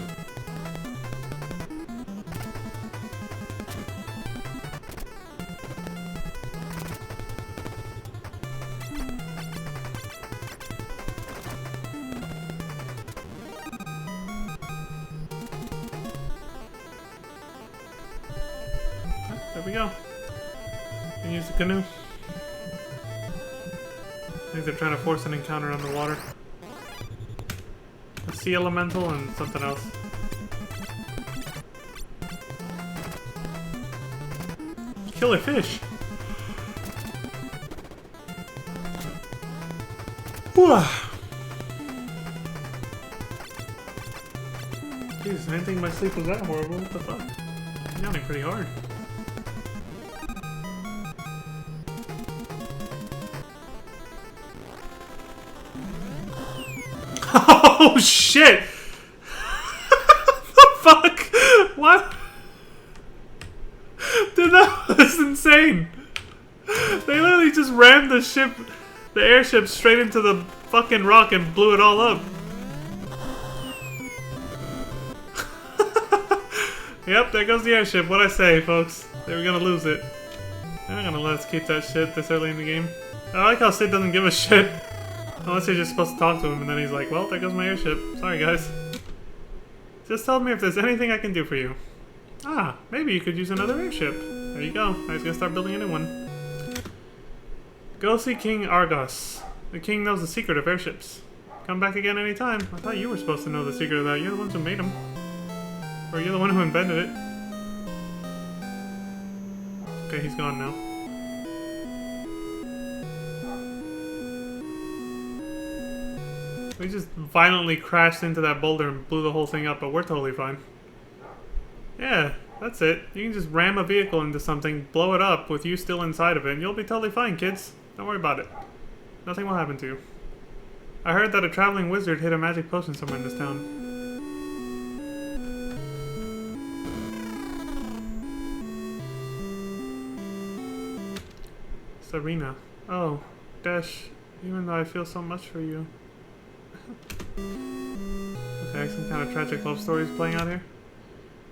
There we go. And use the canoe. I think they're trying to force an encounter on the water. A sea elemental and something else. Killer fish! Whew. Jesus, I didn't think my sleep was that horrible. What the fuck? I'm yawning pretty hard. Oh shit! The fuck? What? Dude, that was insane! They literally just rammed the ship, the airship, straight into the fucking rock and blew it all up. Yep, there goes the airship. What'd I say, folks? They were gonna lose it. They're not gonna let us keep that shit this early in the game. I like how Sid doesn't give a shit. Unless you're just supposed to talk to him, and then he's like, well, there goes my airship. Sorry, guys. Just tell me if there's anything I can do for you. Ah, maybe you could use another airship. There you go. I was gonna start building a new one. Go see King Argos. The king knows the secret of airships. Come back again anytime. I thought you were supposed to know the secret of that. You're the ones who made them. Or you're the one who invented it. Okay, he's gone now. We just violently crashed into that boulder and blew the whole thing up, but we're totally fine. Yeah, that's it. You can just ram a vehicle into something, blow it up with you still inside of it, and you'll be totally fine, kids. Don't worry about it. Nothing will happen to you. I heard that a traveling wizard hid a magic potion somewhere in this town. Serena. Oh, Dash, even though I feel so much for you. Okay, some kind of tragic love story is playing out here.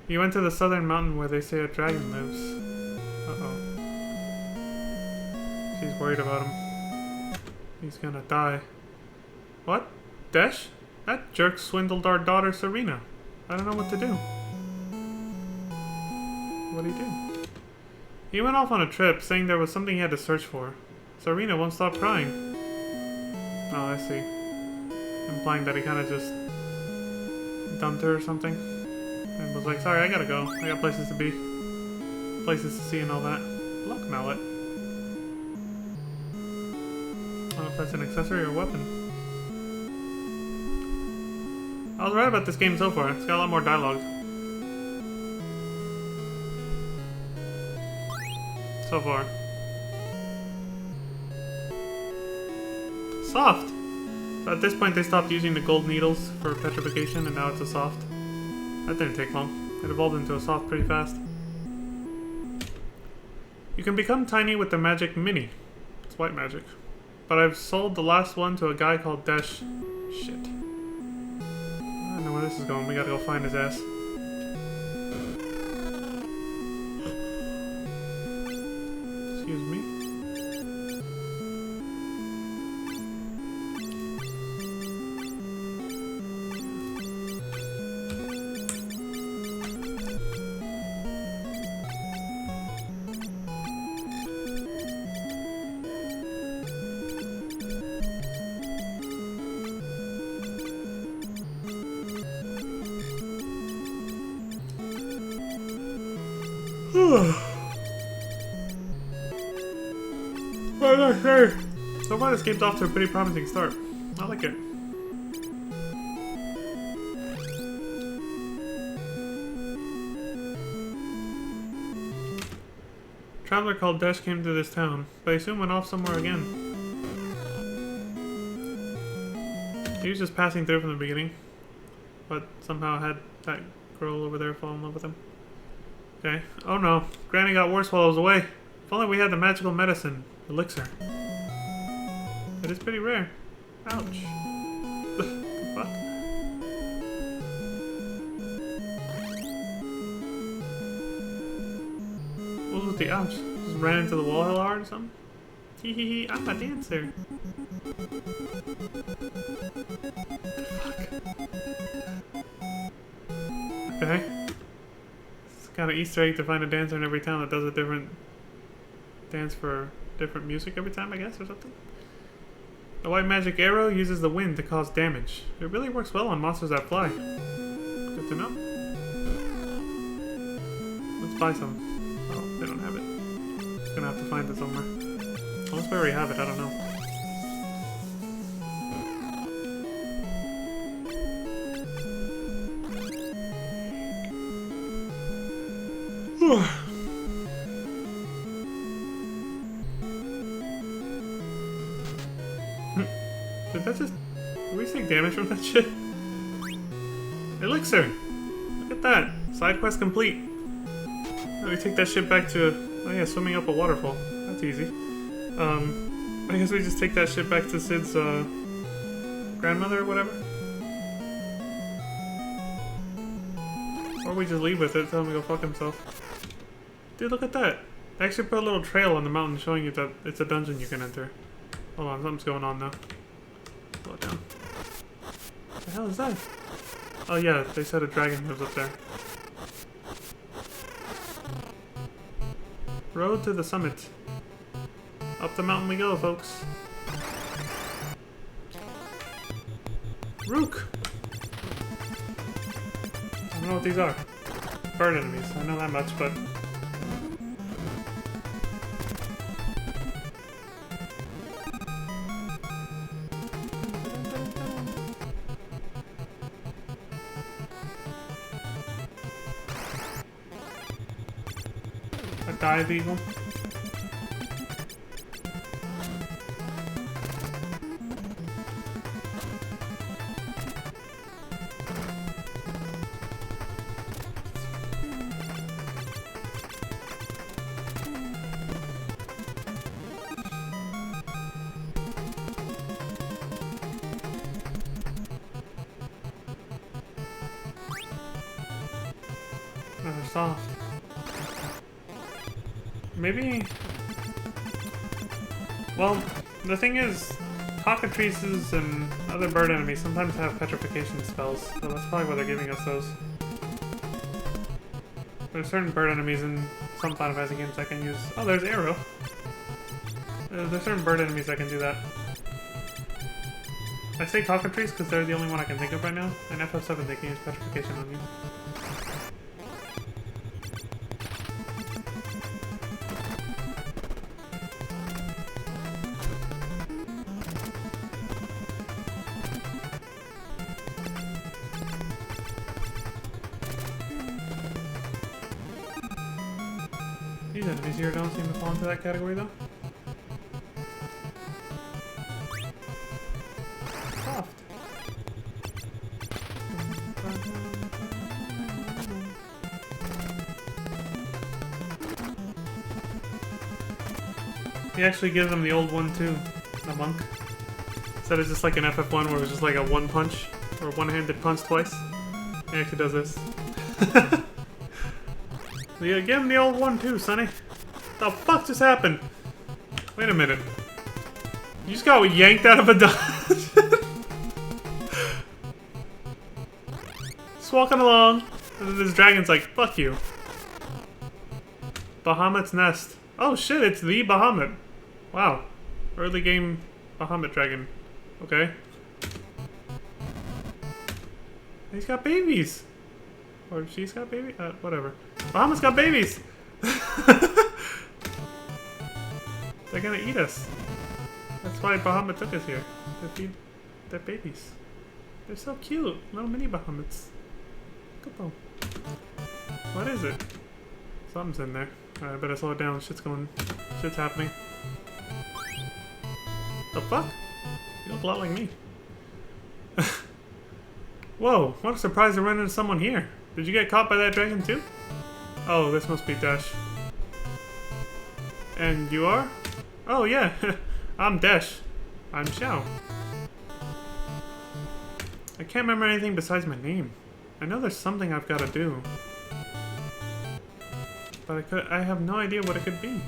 You went to the southern mountain where they say a dragon lives. Uh-oh. She's worried about him. He's gonna die. What? Dash? That jerk swindled our daughter Serena. I don't know what to do. What'd he do? He went off on a trip, saying there was something he had to search for. Serena won't stop crying. Oh, I see. Implying that he kind of just dumped her or something. And was like, sorry, I gotta go. I got places to be. Places to see and all that. Luck mallet. I don't know if that's an accessory or a weapon. I was right about this game so far. It's got a lot more dialogue. So far. Soft! So at this point they stopped using the gold needles for petrification and now it's a soft. That didn't take long. It evolved into a soft pretty fast. You can become tiny with the magic Mini. It's white magic. But I've sold the last one to a guy called Dash. Shit. I don't know where this is going. We gotta go find his ass. Excuse me. What did I say? So far this game's off to a pretty promising start. I like it. Traveler called Dash came to this town, but he soon went off somewhere again. He was just passing through from the beginning, but somehow had that girl over there fall in love with him. Okay. Oh no. Granny got worse while I was away. If only we had the magical medicine. Elixir. It is pretty rare. Ouch. The fuck? What was with the ouch? Just ran into the wall hell hard or something? Hee hee hee, I'm a dancer. Fuck. Okay. It's kind of Easter egg to find a dancer in every town that does a different dance for different music every time, I guess, or something. The white magic arrow uses the wind to cause damage. It really works well on monsters that fly. Good to know. Let's buy some. Oh, they don't have it. Just gonna have to find it somewhere. Unless we already have it, I don't know. Did that just... Did we take damage from that shit? Elixir! Look at that! Side quest complete. Now we take that shit back to... Oh yeah, swimming up a waterfall. That's easy. I guess we just take that shit back to Cid's, grandmother or whatever? Or we just leave with it, tell him to go fuck himself. Dude, look at that! They actually put a little trail on the mountain showing you that it's a dungeon you can enter. Hold on, something's going on now. Slow it down. What the hell is that? Oh yeah, they said a dragon lives up there. Road to the summit. Up the mountain we go, folks. Rook! I don't know what these are. Bird enemies, I know that much, but... A dive eagle. They're soft. Maybe... Well, the thing is, cockatrices and other bird enemies sometimes have petrification spells, so that's probably why they're giving us those. There's certain bird enemies in some Final Fantasy games I can use. Oh, there's Arrow. There's certain bird enemies that can do that. I say cockatrice because they're the only one I can think of right now. In FF7 they can use petrification on you. These enemies here don't seem to fall into that category though. Soft. He actually gives them the old one too, the monk. Instead of just like an FF1 where it was just like a one punch, or one-handed punch twice. He actually does this. Yeah, give him the old one too, Sonny. The fuck just happened? Wait a minute. You just got yanked out of a dungeon? Just walking along, and then this dragon's like, fuck you. Bahamut's nest. Oh shit, it's the Bahamut. Wow. Early game Bahamut dragon. Okay. He's got babies. Or she's got babies? Whatever. Bahamut's got babies! They're gonna eat us. That's why Bahamut took us here. To feed their babies. They're so cute. Little mini Bahamuts. Look at them. What is it? Something's in there. Alright, I better slow it down. Shit's happening. The fuck? You look a lot like me. Whoa, what a surprise to run into someone here. Did you get caught by that dragon too? Oh, this must be Dash. And you are? Oh yeah, I'm Dash. I'm Xiao. I can't remember anything besides my name. I know there's something I've got to do. But I have no idea what it could be.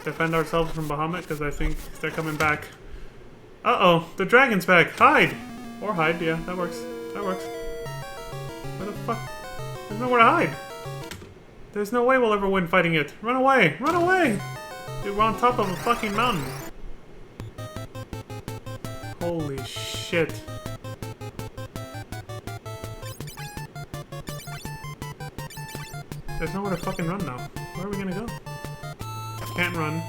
Defend ourselves from Bahamut, because I think they're coming back. Uh-oh, the dragon's back. Hide! Or hide, yeah, that works. That works. Where the fuck? There's nowhere to hide. There's no way we'll ever win fighting it. Run away! Run away! Dude, we're on top of a fucking mountain. Holy shit. There's nowhere to fucking run now. Where are we gonna go? Can't run.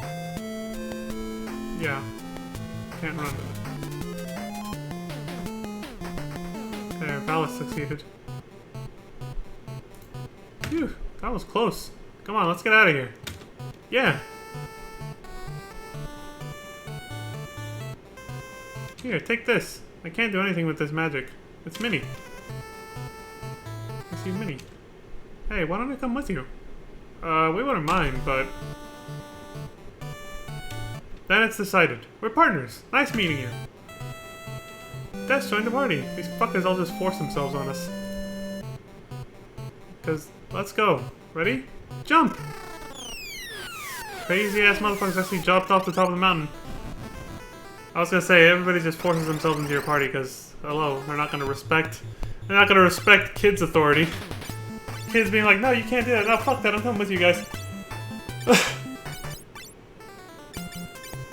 Yeah. Can't run. There, Valis succeeded. Phew, that was close. Come on, let's get out of here. Yeah. Here, take this. I can't do anything with this magic. It's Minnie. I see Minnie. Hey, why don't I come with you? We wouldn't mind, but... Then it's decided. We're partners. Nice meeting you. Des, join the party. These fuckers all just force themselves on us. Cause, let's go. Ready? Jump! Crazy ass motherfuckers actually jumped off the top of the mountain. I was gonna say, everybody just forces themselves into your party because, hello, they're not gonna respect kids' authority. Kids being like, no, you can't do that. No, fuck that. I'm coming with you guys.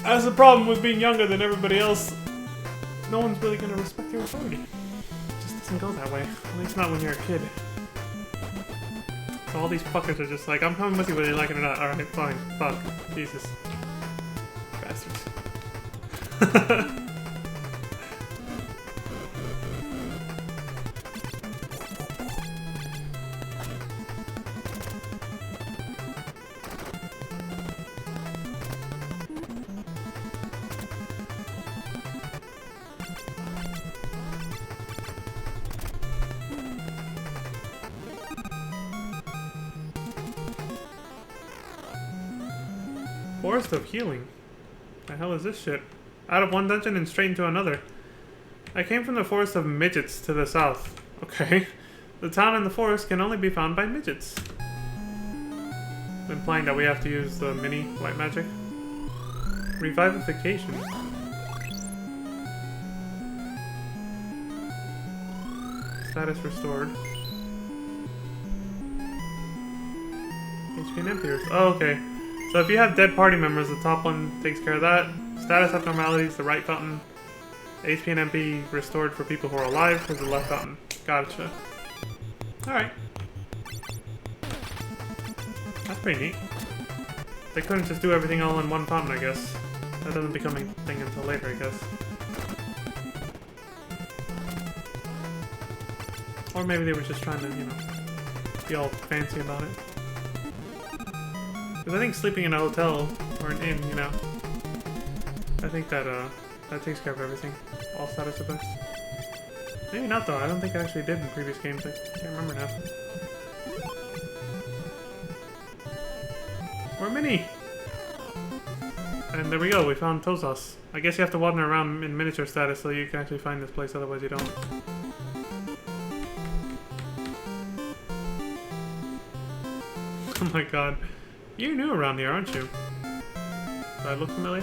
That's the problem with being younger than everybody else. No one's really gonna respect your authority. It just doesn't go that way. At least not when you're a kid. So all these fuckers are just like, I'm coming with you whether you like it or not. Alright, fine. Fuck. Jesus. Bastards. Forest of Healing? The hell is this shit? Out of one dungeon and straight into another. I came from the Forest of Midgets to the south. Okay. The town and the forest can only be found by midgets. Implying that we have to use the mini white magic. Revivification. Status restored. HP and emptiers. Oh, okay. So if you have dead party members, the top one takes care of that. Status abnormalities, the right button. HP and MP restored for people who are alive is the left button. Gotcha. Alright. That's pretty neat. They couldn't just do everything all in one fountain, I guess. That doesn't become a thing until later, I guess. Or maybe they were just trying to, you know, be all fancy about it. Because I think sleeping in a hotel or an inn, you know, I think that that takes care of everything. All status effects. Maybe not though. I don't think I actually did in previous games. I can't remember now. We're Minnie! And there we go. We found Tozos. I guess you have to wander around in miniature status so you can actually find this place. Otherwise, you don't. Oh my god. You're new around here, aren't you? Do I look familiar?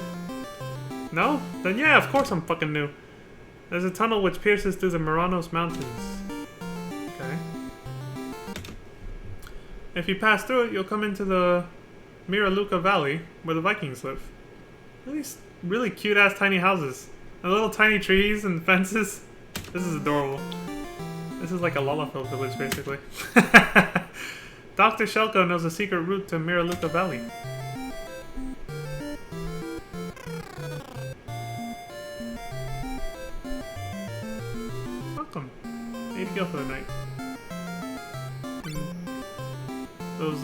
No? Then yeah, of course I'm fucking new. There's a tunnel which pierces through the Muranos Mountains. Okay. If you pass through it, you'll come into the Miraluka Valley, where the Vikings live. These really cute-ass tiny houses. And little tiny trees and fences. This is adorable. This is like a Lalafell village, basically. Dr. Shelko knows a secret route to Miraluka Valley. Welcome. Need to go for the night. And those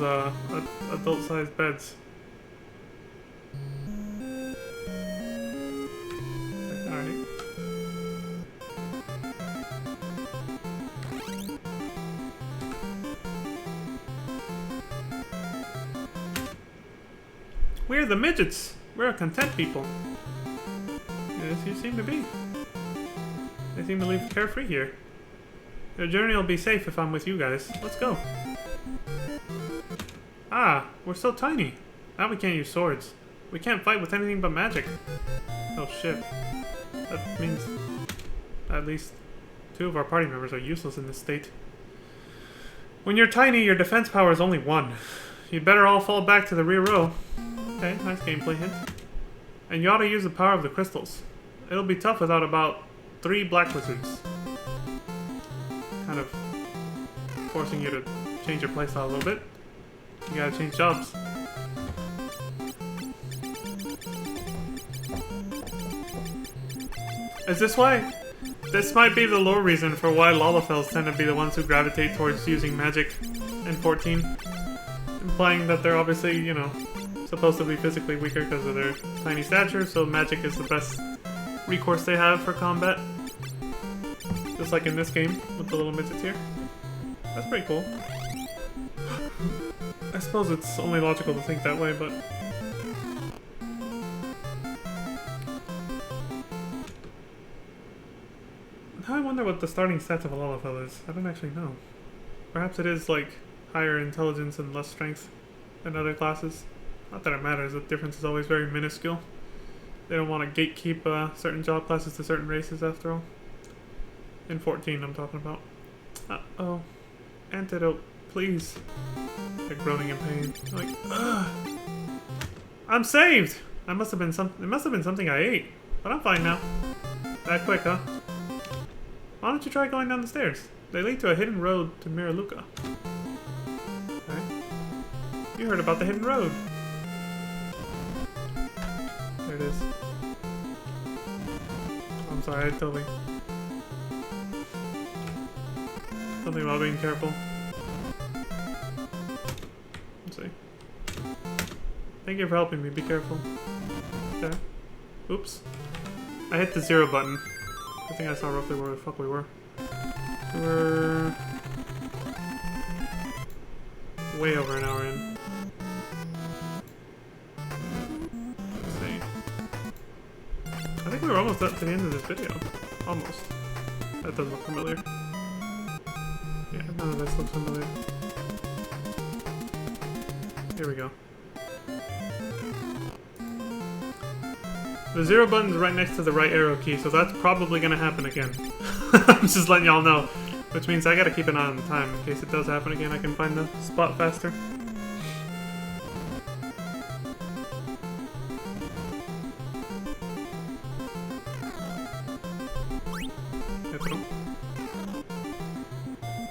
adult-sized beds. Alright. We're the midgets. We're a content people. Yes, you seem to be. They seem to live carefree here. Your journey will be safe if I'm with you guys. Let's go. Ah, we're so tiny. Now we can't use swords. We can't fight with anything but magic. Oh shit. That means at least 2 of our party members are useless in this state. When you're tiny, your defense power is only 1. You'd better all fall back to the rear row. Okay, nice gameplay hint. And you ought to use the power of the crystals. It'll be tough without about 3 black wizards. Kind of forcing you to change your playstyle a little bit. You gotta change jobs. Is this why? This might be the lore reason for why Lalafels tend to be the ones who gravitate towards using magic in 14. Implying that they're obviously, you know, supposed to be physically weaker because of their tiny stature, so magic is the best recourse they have for combat. Just like in this game, with the little midgets here. That's pretty cool. I suppose it's only logical to think that way, but... Now I wonder what the starting stats of a Lalafell is. I don't actually know. Perhaps it is, like, higher intelligence and less strength than other classes. Not that it matters, the difference is always very minuscule. They don't want to gatekeep certain job classes to certain races, after all. In 14, I'm talking about. Uh-oh. Antidote, please. They're groaning in pain. Like, ugh. I'm saved! It must have been something I ate. But I'm fine now. That quick, huh? Why don't you try going down the stairs? They lead to a hidden road to Miraluka. Okay. You heard about the hidden road. There it is. I'm sorry, I totally... Something about being careful. Let's see. Thank you for helping me, be careful. Okay. Oops. I hit the 0 button. I think I saw roughly where the fuck we were. We're... way over an hour in. Let's see. I think we were almost up to the end of this video. Almost. That doesn't look familiar. Yeah, none of this looks familiar. Here we go. The 0 button's right next to the right arrow key, so that's probably gonna happen again. I'm just letting y'all know. Which means I gotta keep an eye on the time. In case it does happen again, I can find the spot faster.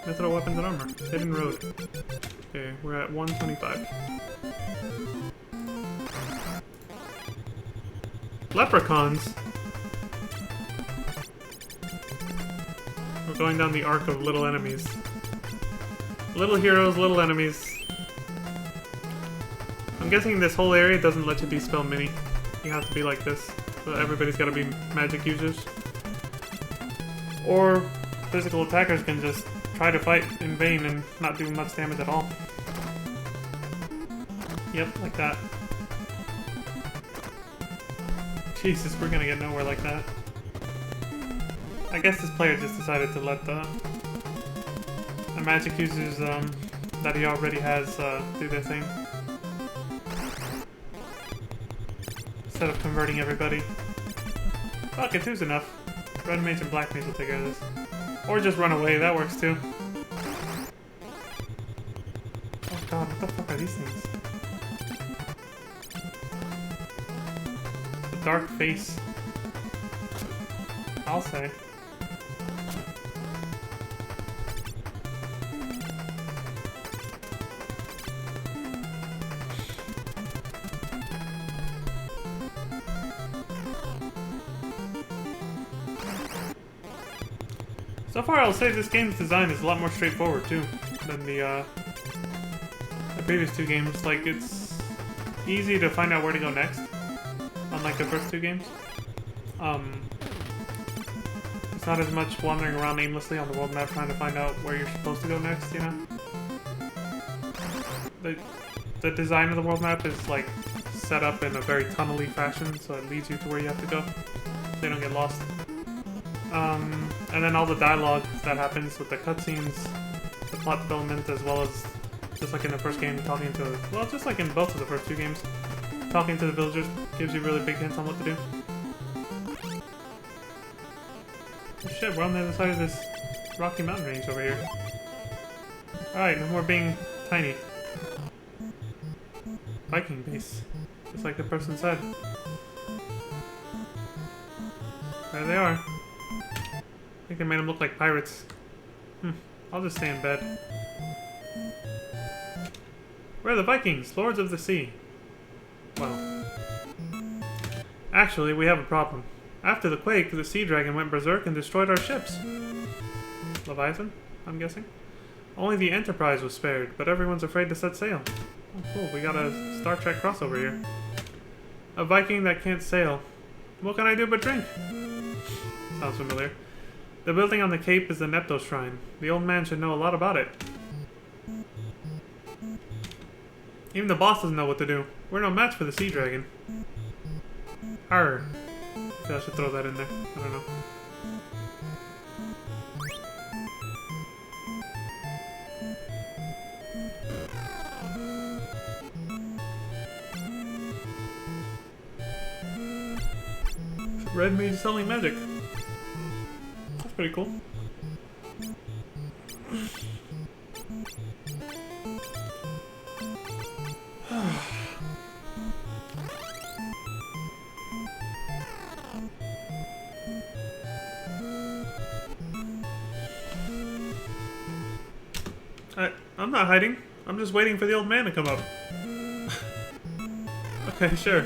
Mithril weapons and armor. Hidden road. Okay, we're at 125. Leprechauns? We're going down the arc of little enemies. Little heroes, little enemies. I'm guessing this whole area doesn't let you be spell mini. You have to be like this. So everybody's gotta be magic users. Or physical attackers can just try to fight in vain and not do much damage at all. Yep, like that. Jesus, we're gonna get nowhere like that. I guess this player just decided to let the magic users that he already has do their thing. Instead of converting everybody. Fuck it, two's enough. Red mage and black mage will take care of this. Or just run away, that works too. Oh god, what the fuck are these things? The dark face. I'll say. So far, I'll say this game's design is a lot more straightforward, too, than the previous 2 games. Like, it's easy to find out where to go next, unlike the first 2 games. It's not as much wandering around aimlessly on the world map trying to find out where you're supposed to go next, you know? The design of the world map is, like, set up in a very tunnely fashion, so it leads you to where you have to go. So you don't get lost. And then all the dialogue that happens with the cutscenes, the plot development, as well as just like in the first game, talking to, well, just like in both of the first two games, talking to the villagers gives you really big hints on what to do. Oh shit, we're on the other side of this rocky mountain range over here. Alright, no more being tiny. Viking base. Just like the person said. There they are. I think they made them look like pirates. I'll just stay in bed. We're the Vikings, Lords of the Sea. Well. Actually, we have a problem. After the quake, the sea dragon went berserk and destroyed our ships. Leviathan, I'm guessing? Only the Enterprise was spared, but everyone's afraid to set sail. Oh, cool, we got a Star Trek crossover here. A Viking that can't sail. What can I do but drink? Sounds familiar. The building on the cape is the Neptos Shrine. The old man should know a lot about it. Even the boss doesn't know what to do. We're no match for the sea dragon. Arr. I feel I should throw that in there. I don't know. Red mage selling magic. That's pretty cool. I'm not hiding. I'm just waiting for the old man to come up. Okay, sure.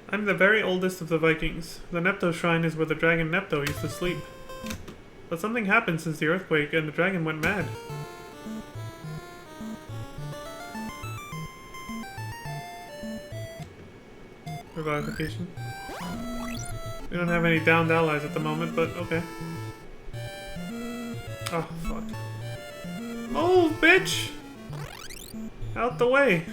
I'm the very oldest of the Vikings. The Neptos Shrine is where the dragon Nepto used to sleep. But something happened since the earthquake and the dragon went mad. Revivification. We don't have any downed allies at the moment, but okay. Oh, fuck. Move, bitch! Out the way!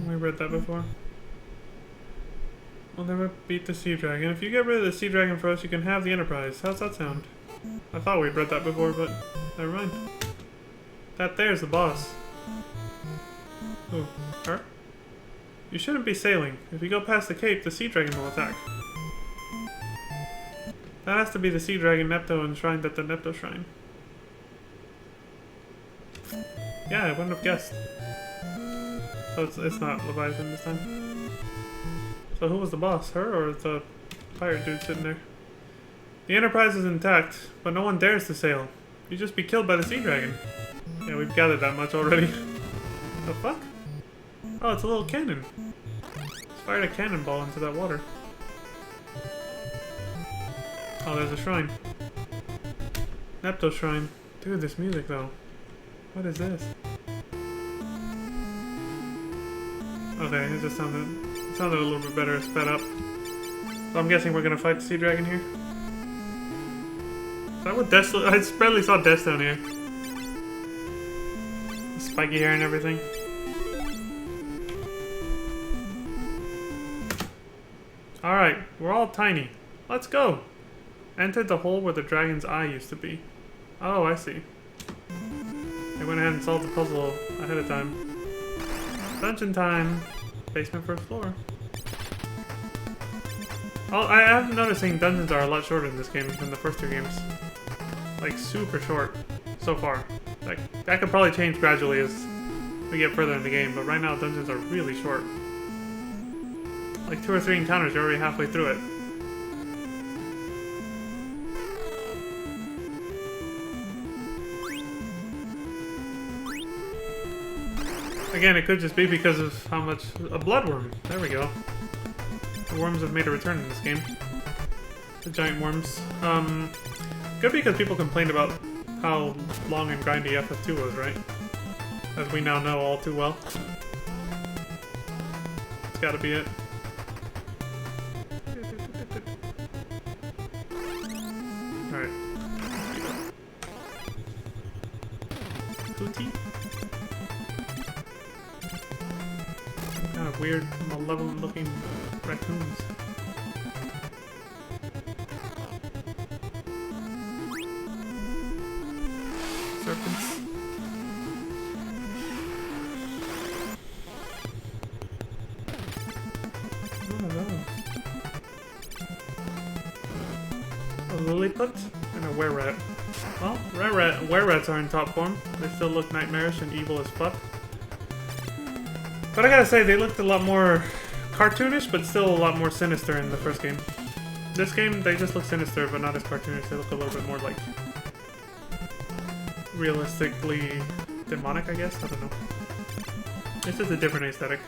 We read that before. We'll never beat the sea dragon. If you get rid of the sea dragon first, you can have the Enterprise. How's that sound? I thought we'd read that before, but never mind. That there's the boss. Ooh, her? You shouldn't be sailing. If you go past the cape, the sea dragon will attack. That has to be the sea dragon Nepto enshrined at the Nepto Shrine. Yeah, I wouldn't have guessed. So it's not Leviathan this time. So who was the boss? Her or the pirate dude sitting there? The Enterprise is intact, but no one dares to sail. You'd just be killed by the sea dragon. Yeah, we've gathered that much already. The fuck? Oh, it's a little cannon. It's fired a cannonball into that water. Oh, there's a shrine. Neptos Shrine. Dude, this music though. What is this? Okay, it just sounded a little bit better sped up. So I'm guessing we're gonna fight the sea dragon here. Is that what Death? I barely saw Death down here. The spiky hair and everything. Alright, we're all tiny. Let's go! Entered the hole where the dragon's eye used to be. Oh, I see. They went ahead and solved the puzzle ahead of time. Dungeon time! Basement first floor. Oh, I am noticing dungeons are a lot shorter in this game than the first two games. Like, super short so far. Like, that could probably change gradually as we get further in the game, but right now dungeons are really short. Like 2 or 3 encounters, you're already halfway through it. Again, it could just be because of how much... A bloodworm. There we go. The worms have made a return in this game. The giant worms. Could be because people complained about how long and grindy FF2 was, right? As we now know all too well. It's gotta be it. Alright. Hootie? Kind of weird, malevolent looking raccoons. Serpents. What are those? A Lilliput and a were-rat. Well, were-rats are in top form. They still look nightmarish and evil as fuck. But I gotta say, they looked a lot more cartoonish, but still a lot more sinister in the first game. This game, they just look sinister, but not as cartoonish. They look a little bit more like... realistically demonic, I guess? I don't know. It's just a different aesthetic.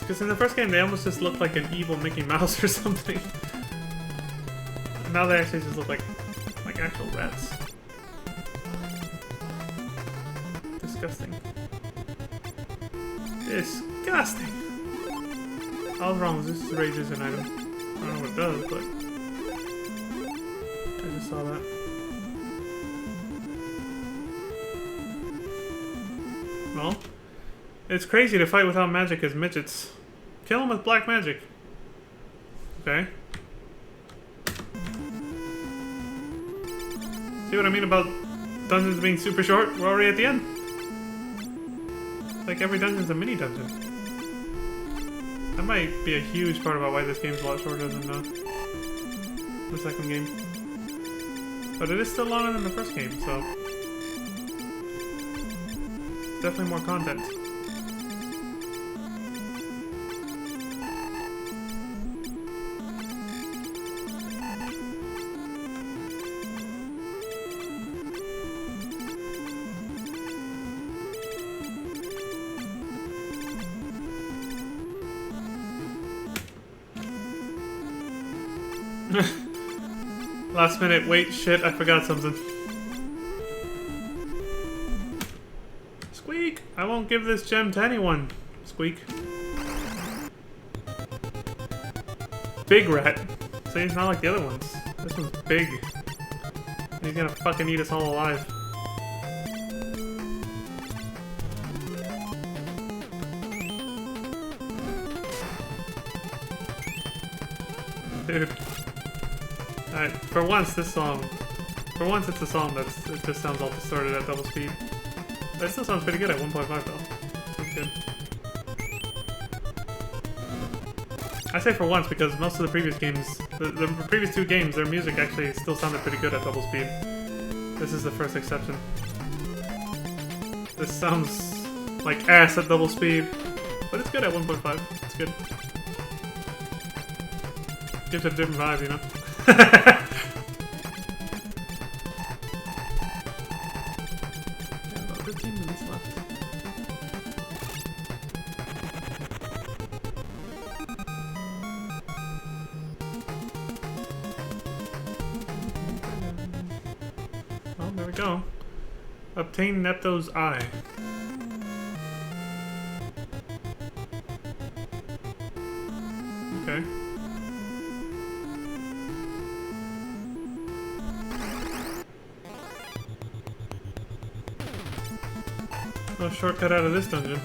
Because in the first game, they almost just looked like an evil Mickey Mouse or something. Now they actually just look like actual rats. Disgusting. Disgusting! I was wrong, this raises an item. I don't know what it does, but... I just saw that. Well, it's crazy to fight without magic as midgets. Kill them with black magic. Okay. See what I mean about dungeons being super short? We're already at the end. Like every dungeon's a mini dungeon. That might be a huge part about why this game's a lot shorter than the second game. But it is still longer than the first game, so... definitely more content. Last minute, wait, shit, I forgot something. Squeak! I won't give this gem to anyone. Squeak. Big rat. See, it's not like the other ones. This one's big. He's gonna fucking eat us all alive. Dude. Alright, for once it's a song it just sounds all distorted at double speed. But it still sounds pretty good at 1.5 though. Sounds good. I say for once because most of the previous games, the previous two games, their music actually still sounded pretty good at double speed. This is the first exception. This sounds like ass at double speed, but it's good at 1.5. It's good. Gives it a different vibe, you know? Yeah, about 15 minutes left. Oh, there we go. Obtain Nepto's eye. Okay. No shortcut out of this dungeon.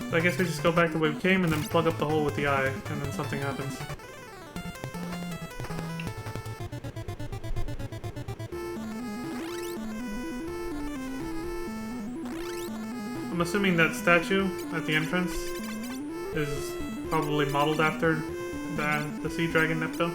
So I guess we just go back the way we came and then plug up the hole with the eye, and then something happens. I'm assuming that statue at the entrance is probably modeled after the sea dragon Nepto.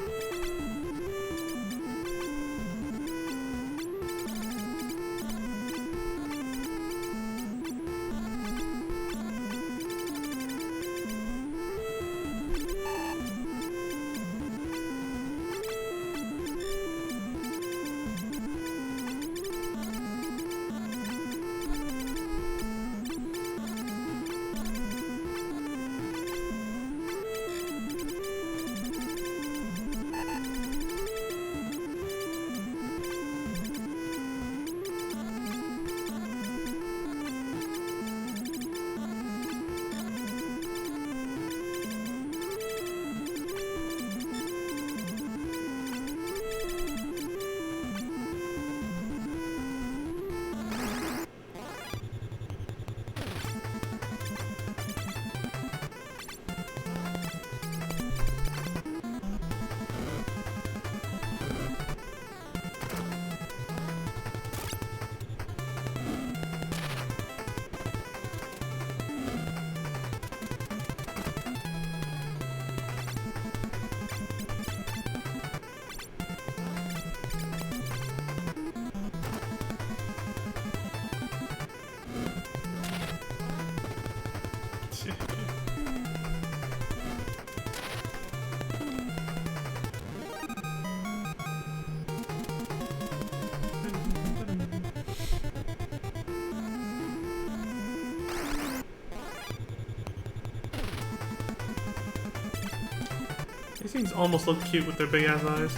These things almost look cute with their big ass eyes.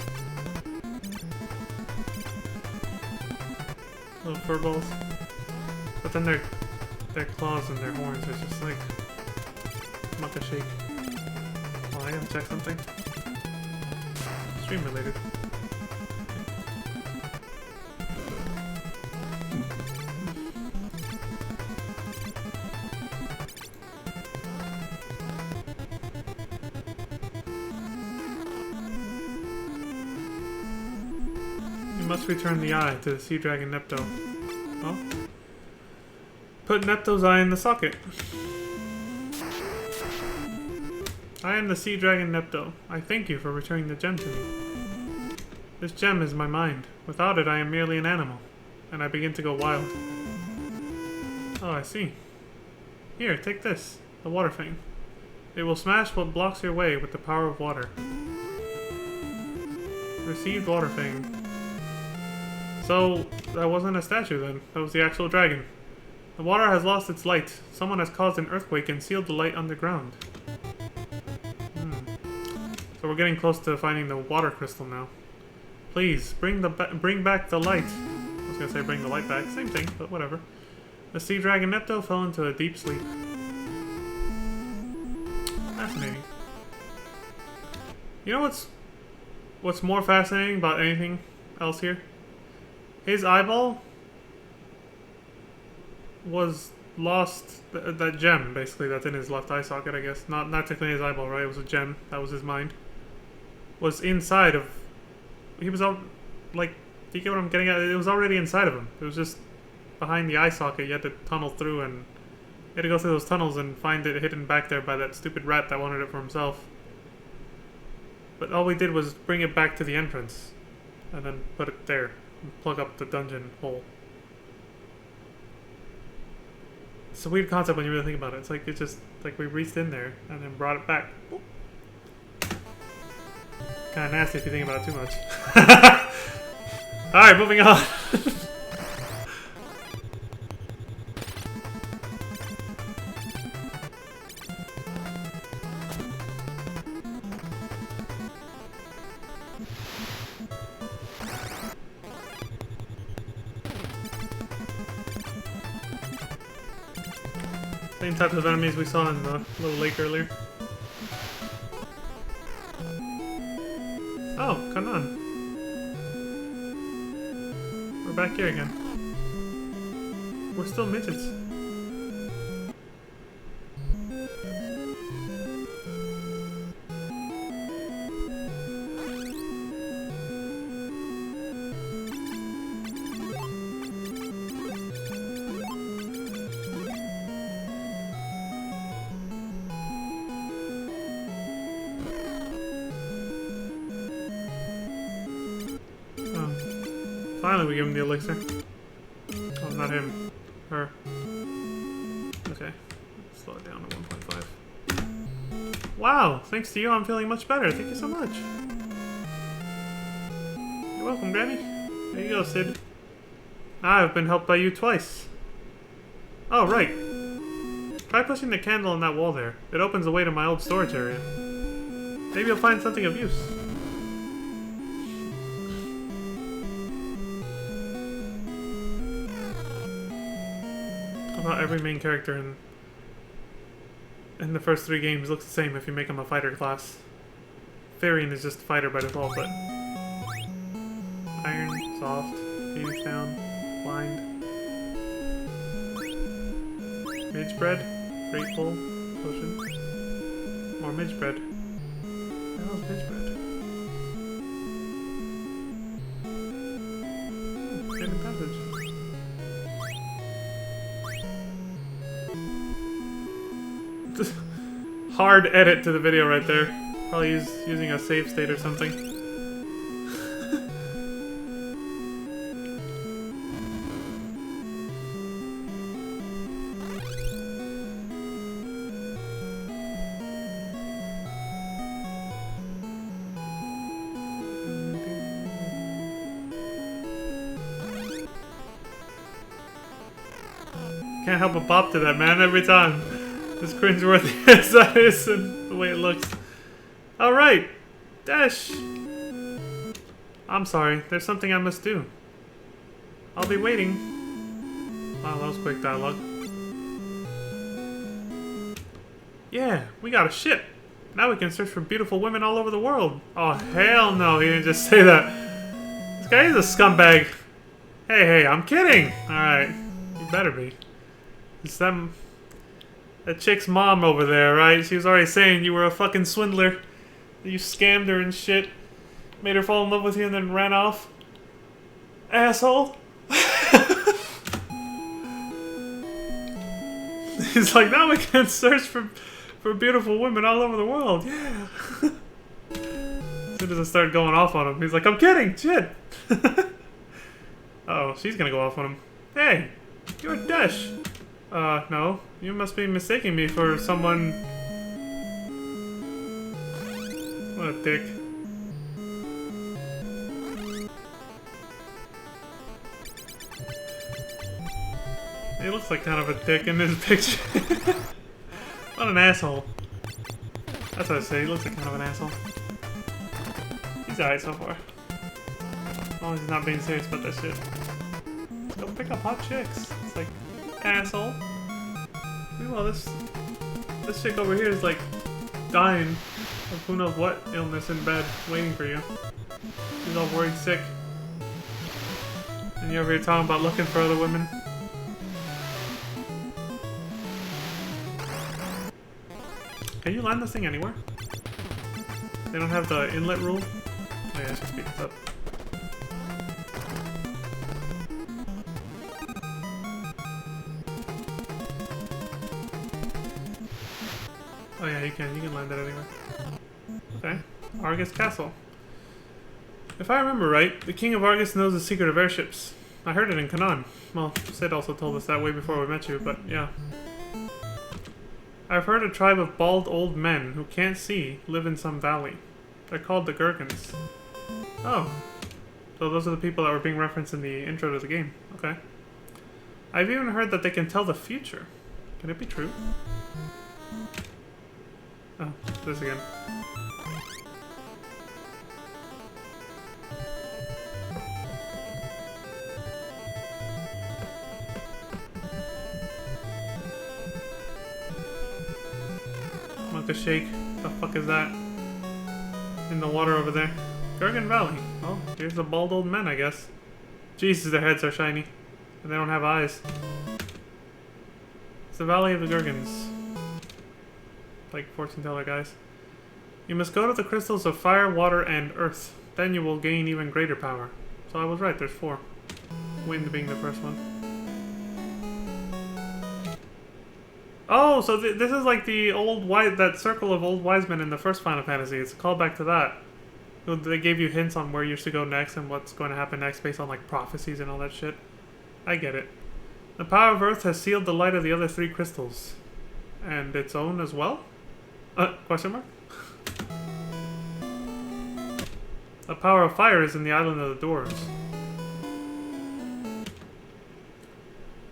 Little fur balls. But then their claws and their horns are just like muck a shake. Oh, I gotta check something. Stream related. You must return the eye to the sea dragon Nepto. Well, put Nepto's eye in the socket. I am the sea dragon Nepto. I thank you for returning the gem to me. This gem is my mind. Without it, I am merely an animal, and I begin to go wild. Oh, I see. Here, take this, the water fang. It will smash what blocks your way with the power of water. Received water fang. So, that wasn't a statue then. That was the actual dragon. The water has lost its light. Someone has caused an earthquake and sealed the light underground. So we're getting close to finding the water crystal now. Please, bring back the light. I was gonna say bring the light back. Same thing, but whatever. The sea dragon Nepto fell into a deep sleep. Fascinating. You know what's more fascinating about anything else here? His eyeball was lost, that gem, basically, that's in his left eye socket, I guess. Not technically his eyeball, right? It was a gem. That was his mind. Was inside of... He was all... Like, do you get what I'm getting at? It was already inside of him. It was just behind the eye socket. You had to tunnel through, and you had to go through those tunnels and find it hidden back there by that stupid rat that wanted it for himself. But all we did was bring it back to the entrance. And then put it there. Plug up the dungeon hole. It's a weird concept when you really think about it. It's like like we reached in there and then brought it back. Kind of nasty if you think about it too much. Alright, moving on. Same types of enemies we saw in the little lake earlier. Oh, come on. We're back here again. We're still midgets. Finally we give him the elixir. Oh, not him. Her. Okay. Slow it down to 1.5. Wow! Thanks to you, I'm feeling much better. Thank you so much. You're welcome, Granny. There you go, Sid. I've been helped by you twice. Oh, right. Try pushing the candle on that wall there. It opens the way to my old storage area. Maybe you'll find something of use. About every main character in the first 3 games looks the same if you make him a fighter class. Varian is just fighter by default, but iron, soft, Phoenix down, blind, midge bread, grateful, potion, more midge bread. What the hell is midge bread? Random passage. Hard edit to the video right there. Probably using a save state or something. Can't help but bop to that, man, every time. As cringeworthy as that is and the way it looks. Alright, Dash! I'm sorry, there's something I must do. I'll be waiting. Wow, that was quick dialogue. Yeah, we got a ship. Now we can search for beautiful women all over the world. Oh, hell no, he didn't just say that. This guy is a scumbag. Hey, I'm kidding. Alright, you better be. It's that chick's mom over there, right? She was already saying you were a fucking swindler. You scammed her and shit. Made her fall in love with you and then ran off. Asshole. He's like, now we can search for beautiful women all over the world. Yeah. As soon as I start going off on him, he's like, I'm kidding. Shit. Oh, she's gonna go off on him. Hey, you're Dash. No. You must be mistaking me for someone... What a dick. He looks like kind of a dick in this picture. What an asshole. That's what I say, he looks like kind of an asshole. He's alright so far. As long as he's not being serious about that shit. Don't pick up hot chicks. It's like, asshole. Meanwhile, this chick over here is like dying of who knows what illness in bed, waiting for you. She's all worried sick. And you're over here talking about looking for other women. Can you land this thing anywhere? They don't have the inlet rule? Oh yeah, I should speed this up. Oh yeah, you can land it anywhere. Okay. Argus Castle. If I remember right, the King of Argus knows the secret of airships. I heard it in Canaan. Well, Sid also told us that way before we met you, but yeah. I've heard a tribe of bald old men who can't see live in some valley. They're called the Gherkins. Oh. So those are the people that were being referenced in the intro to the game. Okay. I've even heard that they can tell the future. Can it be true? Oh, this again. Monka Shake. The fuck is that? In the water over there. Gurgan Valley. Oh, here's the bald old men, I guess. Jesus, their heads are shiny. And they don't have eyes. It's the Valley of the Gurgans. Like fortune teller guys. You must go to the crystals of fire, water, and earth. Then you will gain even greater power. So I was right, there's 4. Wind being the first one. Oh, so this is like the old that circle of old wise men in the first Final Fantasy. It's a callback to that. They gave you hints on where you should go next and what's going to happen next based on like prophecies and all that shit. I get it. The power of earth has sealed the light of the other 3 crystals. And its own as well? Question mark? The power of fire is in the Island of the Doors.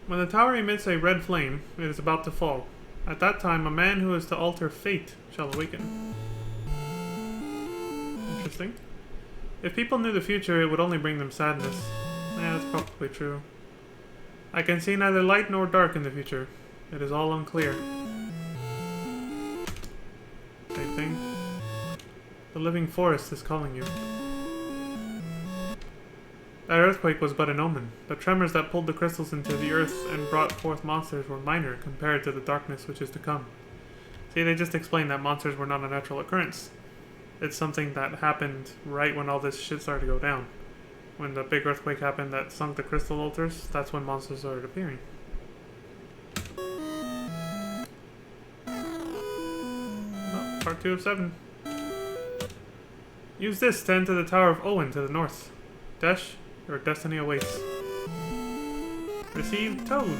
When the tower emits a red flame, it is about to fall. At that time, a man who is to alter fate shall awaken. Interesting. If people knew the future, it would only bring them sadness. Yeah, that's probably true. I can see neither light nor dark in the future. It is all unclear. Same thing. The living forest is calling you. That earthquake was but an omen. The tremors that pulled the crystals into the earth and brought forth monsters were minor compared to the darkness which is to come. See, they just explained that monsters were not a natural occurrence. It's something that happened right when all this shit started to go down. When the big earthquake happened that sunk the crystal altars, that's when monsters started appearing. Oh, part 2 of 7. Use this to enter the Tower of Owen to the north. Dash, your destiny awaits. Receive Toad.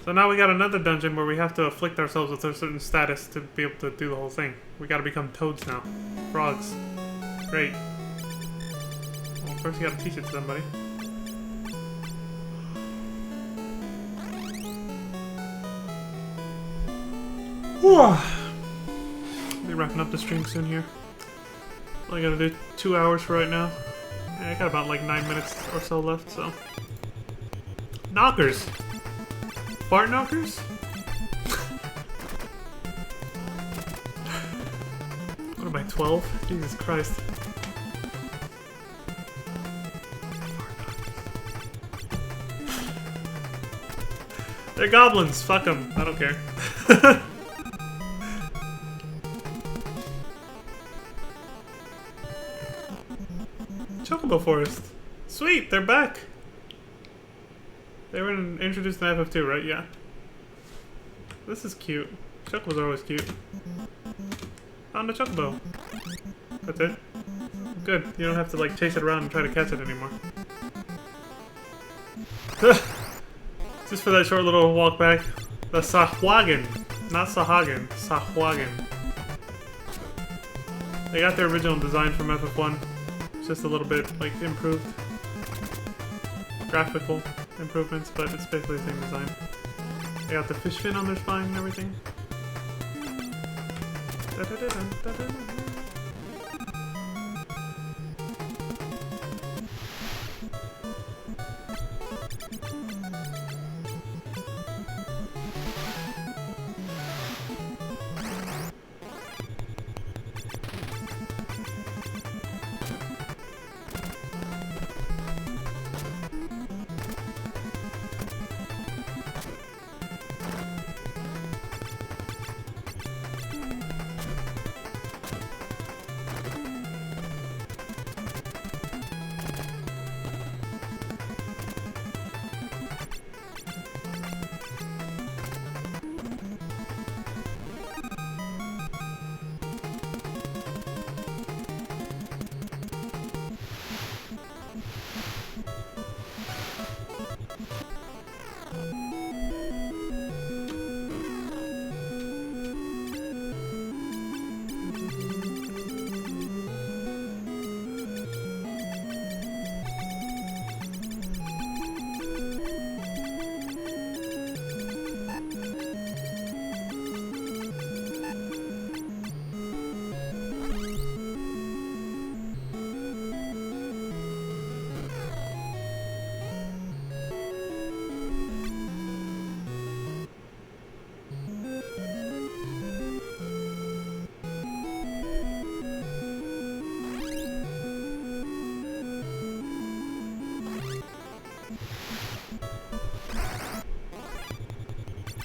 So now we got another dungeon where we have to afflict ourselves with a certain status to be able to do the whole thing. We gotta become toads now. Frogs. Great. Well, first you gotta teach it to somebody. Be wrapping up the stream soon here. Only gotta do 2 hours for right now. Yeah, I got about like 9 minutes or so left, so. Knockers! Fart knockers? What am I, 12? Jesus Christ. They're goblins! Fuck them. I don't care. Chocobo Forest. Sweet, they're back! They were introduced in FF2, right? Yeah. This is cute. Chocobos are always cute. Found a chocobo. That's it. Good. You don't have to like chase it around and try to catch it anymore. Just for that short little walk back. The Sahuagin. Not Sahagin. Sahuagin. They got their original design from FF1. It's just a little bit like improved. Graphical improvements, but it's basically the same design. They got the fish fin on their spine and everything.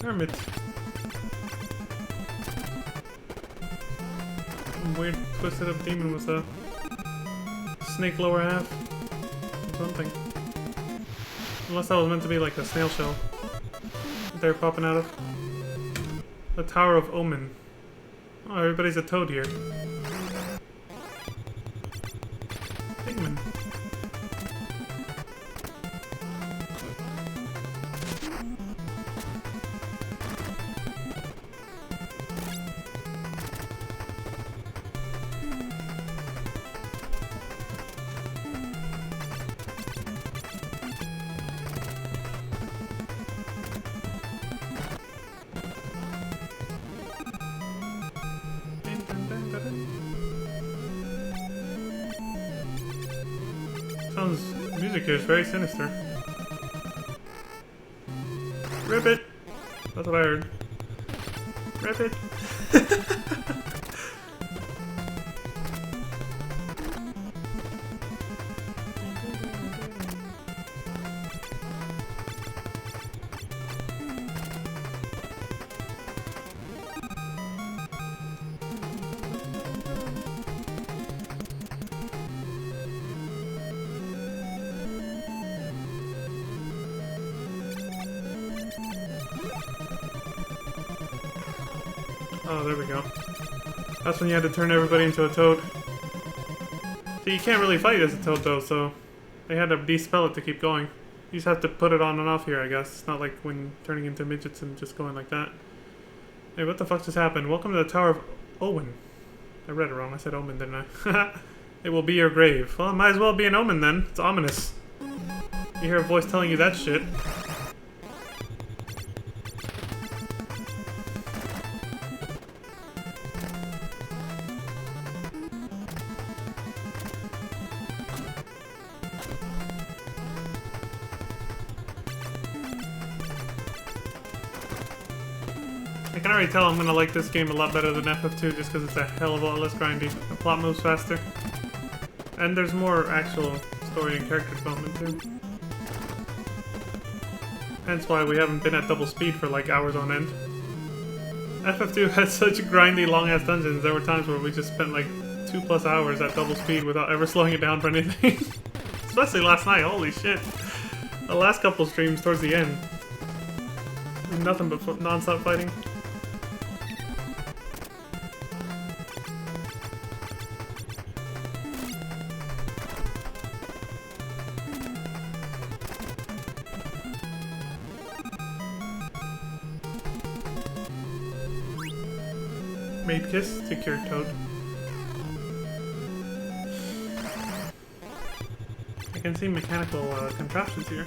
Hermit. Some weird twisted up demon with a snake lower half. Something. Unless that was meant to be like a snail shell that they're popping out of. The Tower of Omen. Oh, everybody's a toad here. Pigman. Music here is very sinister. Rip it! That's what I heard. Rip it! Oh, there we go. That's when you had to turn everybody into a toad. See, you can't really fight as a toad though, so they had to de-spell it to keep going. You just have to put it on and off here, I guess. It's not like when turning into midgets and just going like that. Hey, what the fuck just happened? Welcome to the Tower of Owen. I read it wrong. I said omen, didn't I? It will be your grave. Well, it might as well be an omen then. It's ominous. You hear a voice telling you that shit. I can already tell I'm gonna like this game a lot better than FF2 just because it's a hell of a lot less grindy. The plot moves faster. And there's more actual story and character development too. Hence why we haven't been at double speed for like hours on end. FF2 had such grindy long-ass dungeons, there were times where we just spent like 2+ hours at double speed without ever slowing it down for anything. Especially last night, holy shit. The last couple streams towards the end. Nothing but non-stop fighting. Maid kiss to cure Toad. I can see mechanical contraptions here.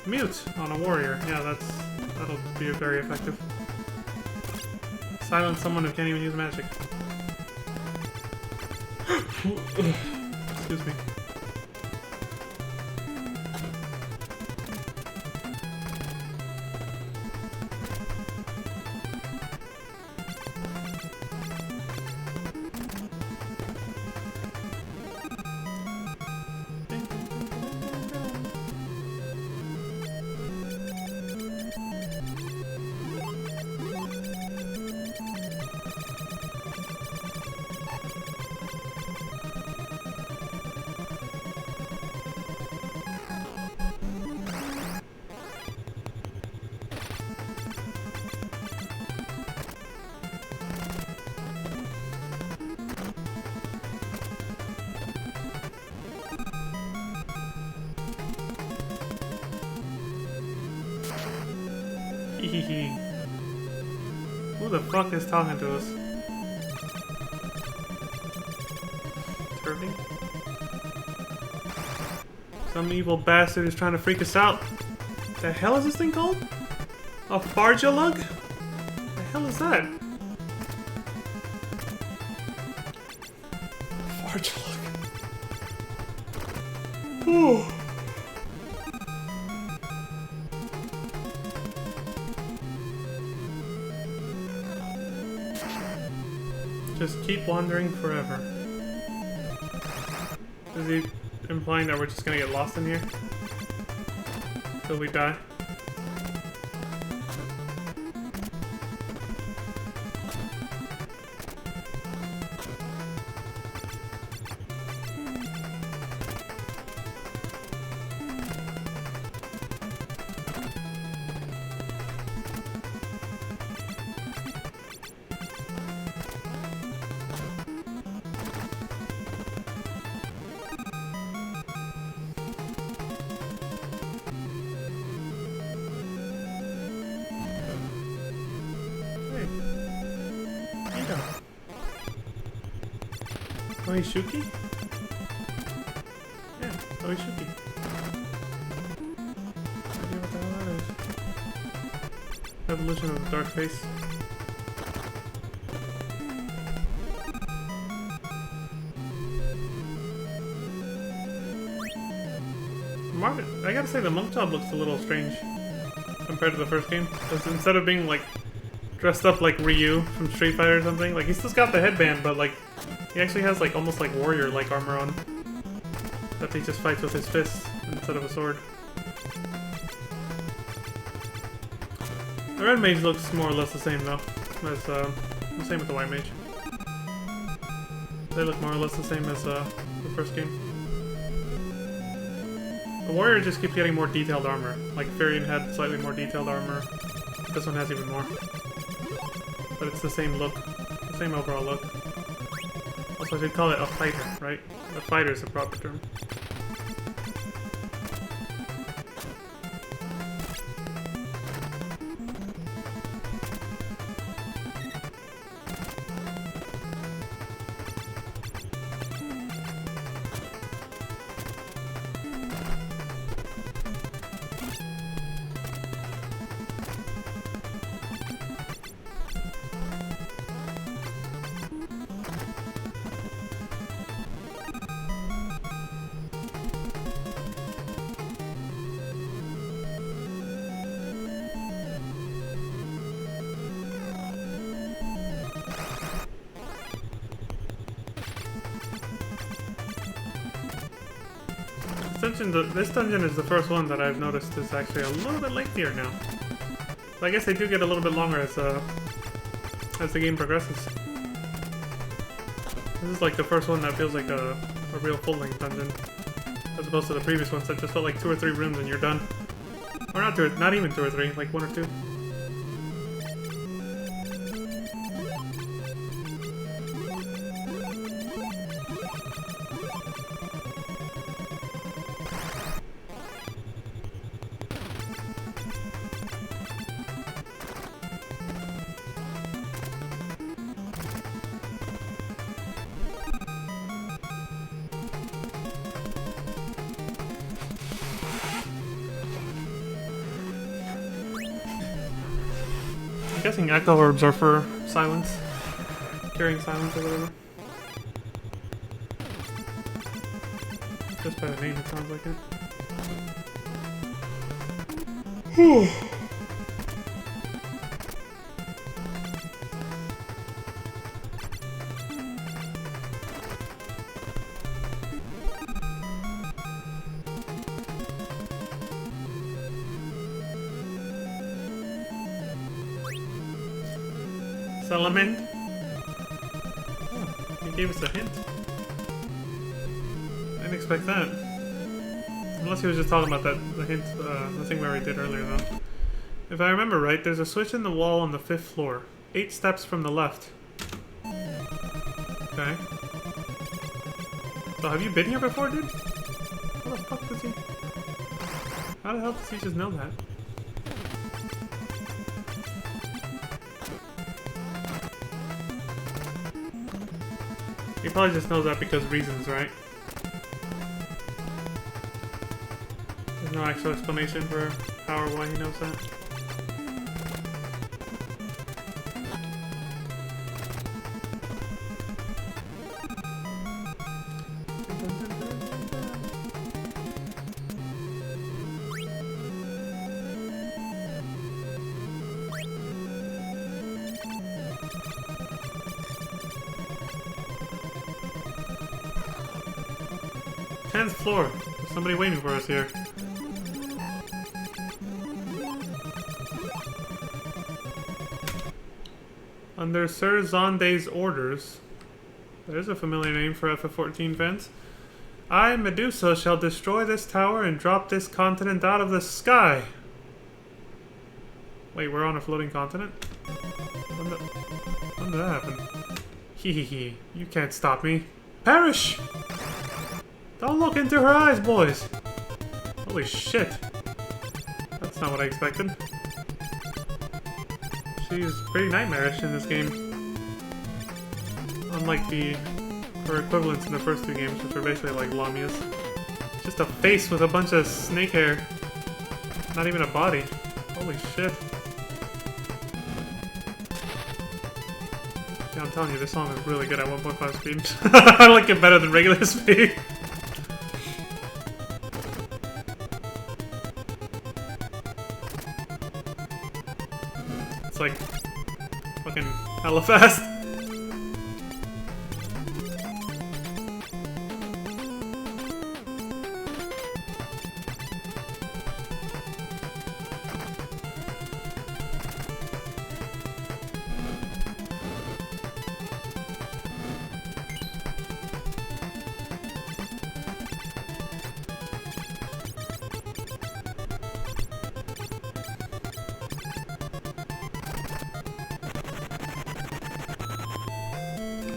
Mute on a warrior. Yeah, that'll be very effective. Silence someone who can't even use magic. Excuse me. Hehehe. Who the fuck is talking to us? Turvy? Some evil bastard is trying to freak us out. The hell is this thing called? A Farjalug? The hell is that? Farjalug. Ooh. Just keep wandering forever. Is he implying that we're just gonna get lost in here? Till we die? Oishuki? Yeah, Oishuki. No idea what the hell that is. Evolution of the Dark Face. I gotta say the monk job looks a little strange compared to the first game. Because instead of being like dressed up like Ryu from Street Fighter or something, like he's still got the headband, but like he actually has like almost like warrior-like armor on. That he just fights with his fists instead of a sword. The red mage looks more or less the same though, as the same with the white mage. They look more or less the same as the first game. The warrior just keeps getting more detailed armor. Like Firion had slightly more detailed armor. This one has even more. But it's the same look, the same overall look. Also, I should call it a fighter, right? A fighter is the proper term. this dungeon is the first one that I've noticed is actually a little bit lengthier now. So I guess they do get a little bit longer as the game progresses. This is like the first one that feels like a real full-length dungeon, as opposed to the previous ones that just felt like 2 or 3 rooms and you're done. Or not even 2 or 3, like 1 or 2. I'm guessing echo orbs are for silence. Carrying silence or whatever. Just by the name, it sounds like it. Whew. Salamand? Oh, he gave us a hint. I didn't expect that. Unless he was just talking about the hint, the thing we already did earlier though. If I remember right, there's a switch in the wall on the 5th floor. 8 steps from the left. Okay. So have you been here before, dude? How the fuck does he... How the hell does he just know that? He probably just knows that because reasons, right? There's no actual explanation for how or why he knows that. Tenth floor. There's somebody waiting for us here. Under Sir Zonde's orders, there's a familiar name for FF14 fans. I, Medusa, shall destroy this tower and drop this continent out of the sky. Wait, we're on a floating continent? When did that happen? Hee. You can't stop me. Perish! Don't look into her eyes, boys! Holy shit. That's not what I expected. She's pretty nightmarish in this game. Unlike her equivalents in the first 2 games, which are basically like Lamia's. Just a face with a bunch of snake hair. Not even a body. Holy shit. Yeah, I'm telling you, this song is really good at 1.5 speed. I like it better than regular speed. It's like fucking hella fast.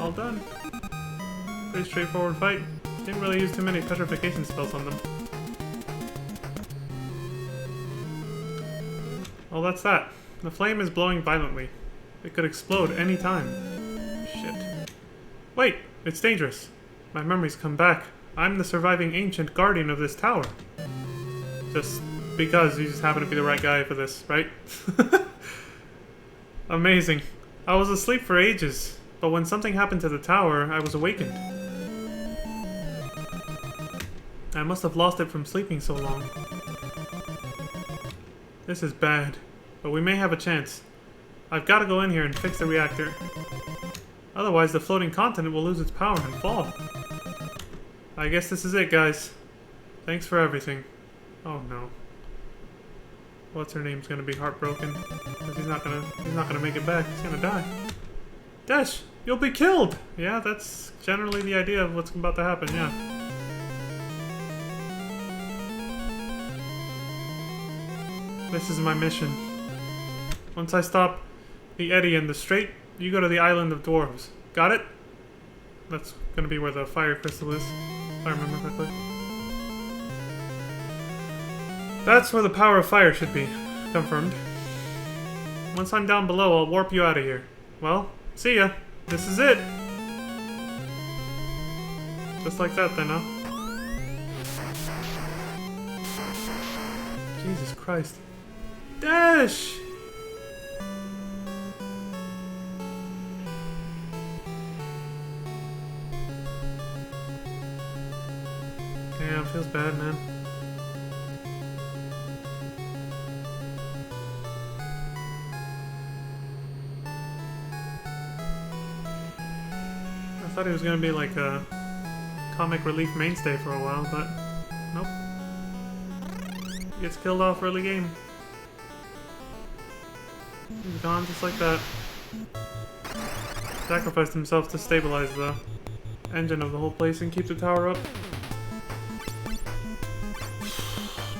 All done. Pretty straightforward fight. Didn't really use too many petrification spells on them. Well, that's that. The flame is blowing violently. It could explode any time. Shit. Wait! It's dangerous. My memories come back. I'm the surviving ancient guardian of this tower. Just because you just happen to be the right guy for this, right? Amazing. I was asleep for ages. But when something happened to the tower, I was awakened. I must have lost it from sleeping so long. This is bad, but we may have a chance. I've got to go in here and fix the reactor. Otherwise, the floating continent will lose its power and fall. I guess this is it, guys. Thanks for everything. Oh no. What's her name's gonna be heartbroken. Because he's not gonna make it back. He's gonna die. Dash! You'll be killed! Yeah, that's generally the idea of what's about to happen, yeah. This is my mission. Once I stop the eddy in the strait, you go to the island of dwarves. Got it? That's gonna be where the fire crystal is, if I remember correctly. That's where the power of fire should be. Confirmed. Once I'm down below, I'll warp you out of here. Well, see ya. This is it. Just like that then, huh? Jesus Christ. Dash! Damn, feels bad, man. I thought he was gonna be like a comic relief mainstay for a while, but nope. He gets killed off early game. He's gone just like that. Sacrificed himself to stabilize the engine of the whole place and keep the tower up.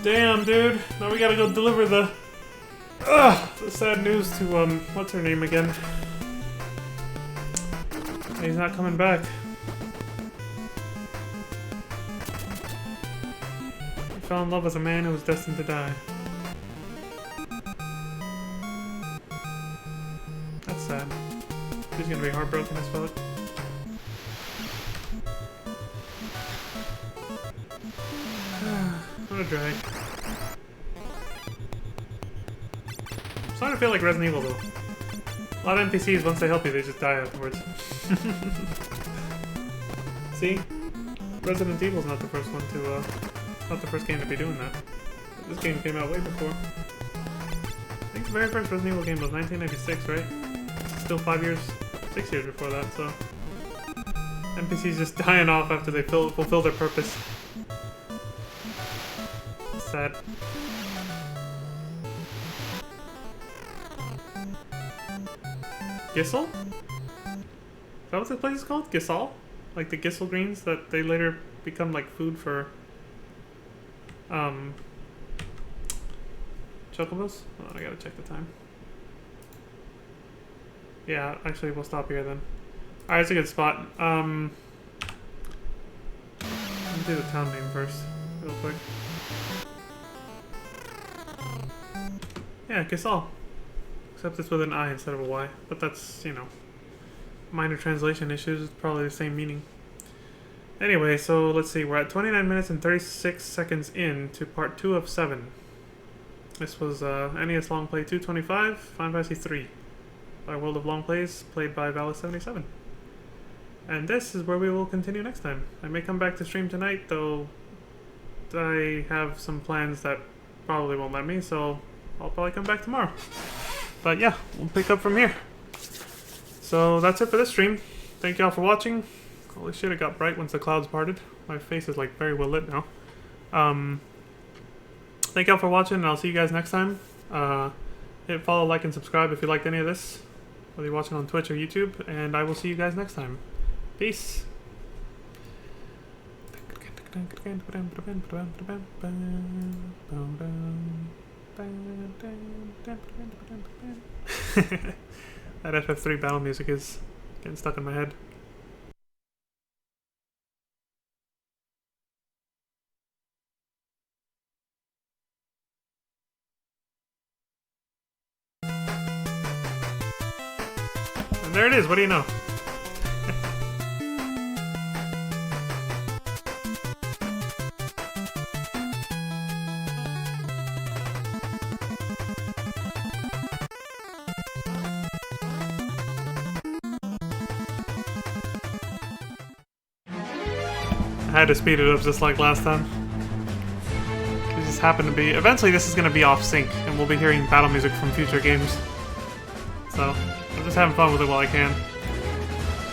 Damn, dude. Now we gotta go deliver the sad news to, what's her name again? He's not coming back. He fell in love with a man who was destined to die. That's sad. He's gonna be heartbroken as fuck. What a drag. I'm starting to feel like Resident Evil though. A lot of NPCs, once they help you, they just die afterwards. See? Resident Evil's not the first one to, not the first game to be doing that. This game came out way before. I think the very first Resident Evil game was 1996, right? Still 6 years before that, so... NPCs just dying off after they fulfill their purpose. Sad. Gissel? Is that what this place is called? Gissal? Like the Gissel greens that they later become like food for chocobos? Hold on, I gotta check the time. Yeah, actually we'll stop here then. Alright, it's a good spot. Let me do the town name first, real quick. Yeah, Gissal. Except it's with an I instead of a Y. But that's, you know, minor translation issues. It's probably the same meaning. Anyway, so let's see. We're at 29 minutes and 36 seconds in to part 2 of 7. This was NES Long Play 225, Final Fantasy 3 by World of Long Plays, played by Valis77. And this is where we will continue next time. I may come back to stream tonight, though I have some plans that probably won't let me, so I'll probably come back tomorrow. But yeah, we'll pick up from here. So that's it for this stream. Thank y'all for watching. Holy shit, it got bright once the clouds parted. My face is like very well lit now. Thank y'all for watching, and I'll see you guys next time. Hit follow, like, and subscribe if you liked any of this, whether you're watching on Twitch or YouTube, and I will see you guys next time. Peace. That FF3 battle music is getting stuck in my head. And there it is, what do you know? I had to speed it up just like last time. It just happened to be... Eventually this is going to be off sync, and we'll be hearing battle music from future games. So, I'm just having fun with it while I can.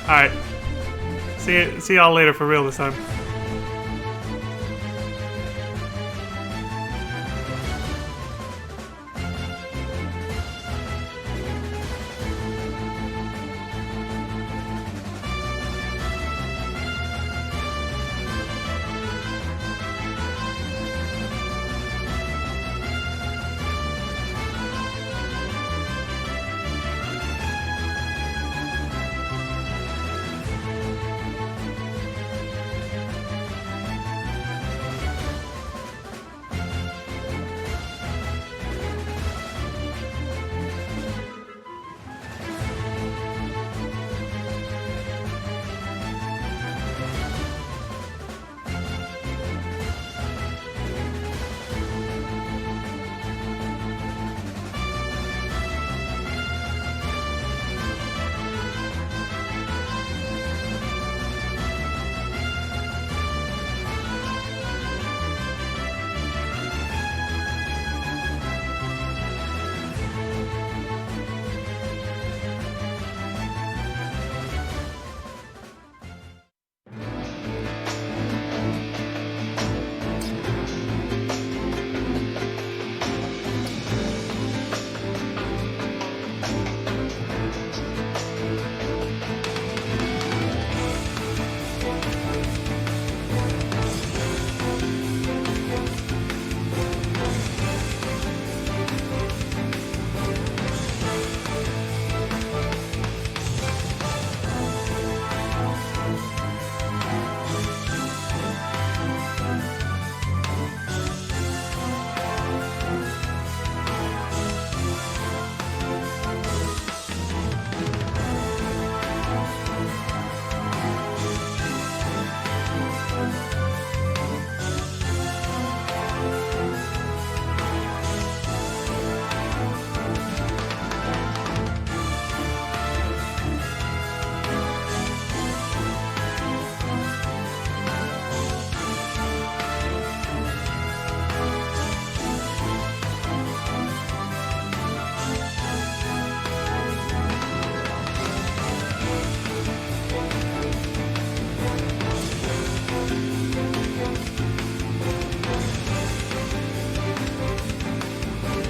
Alright. See y'all later for real this time.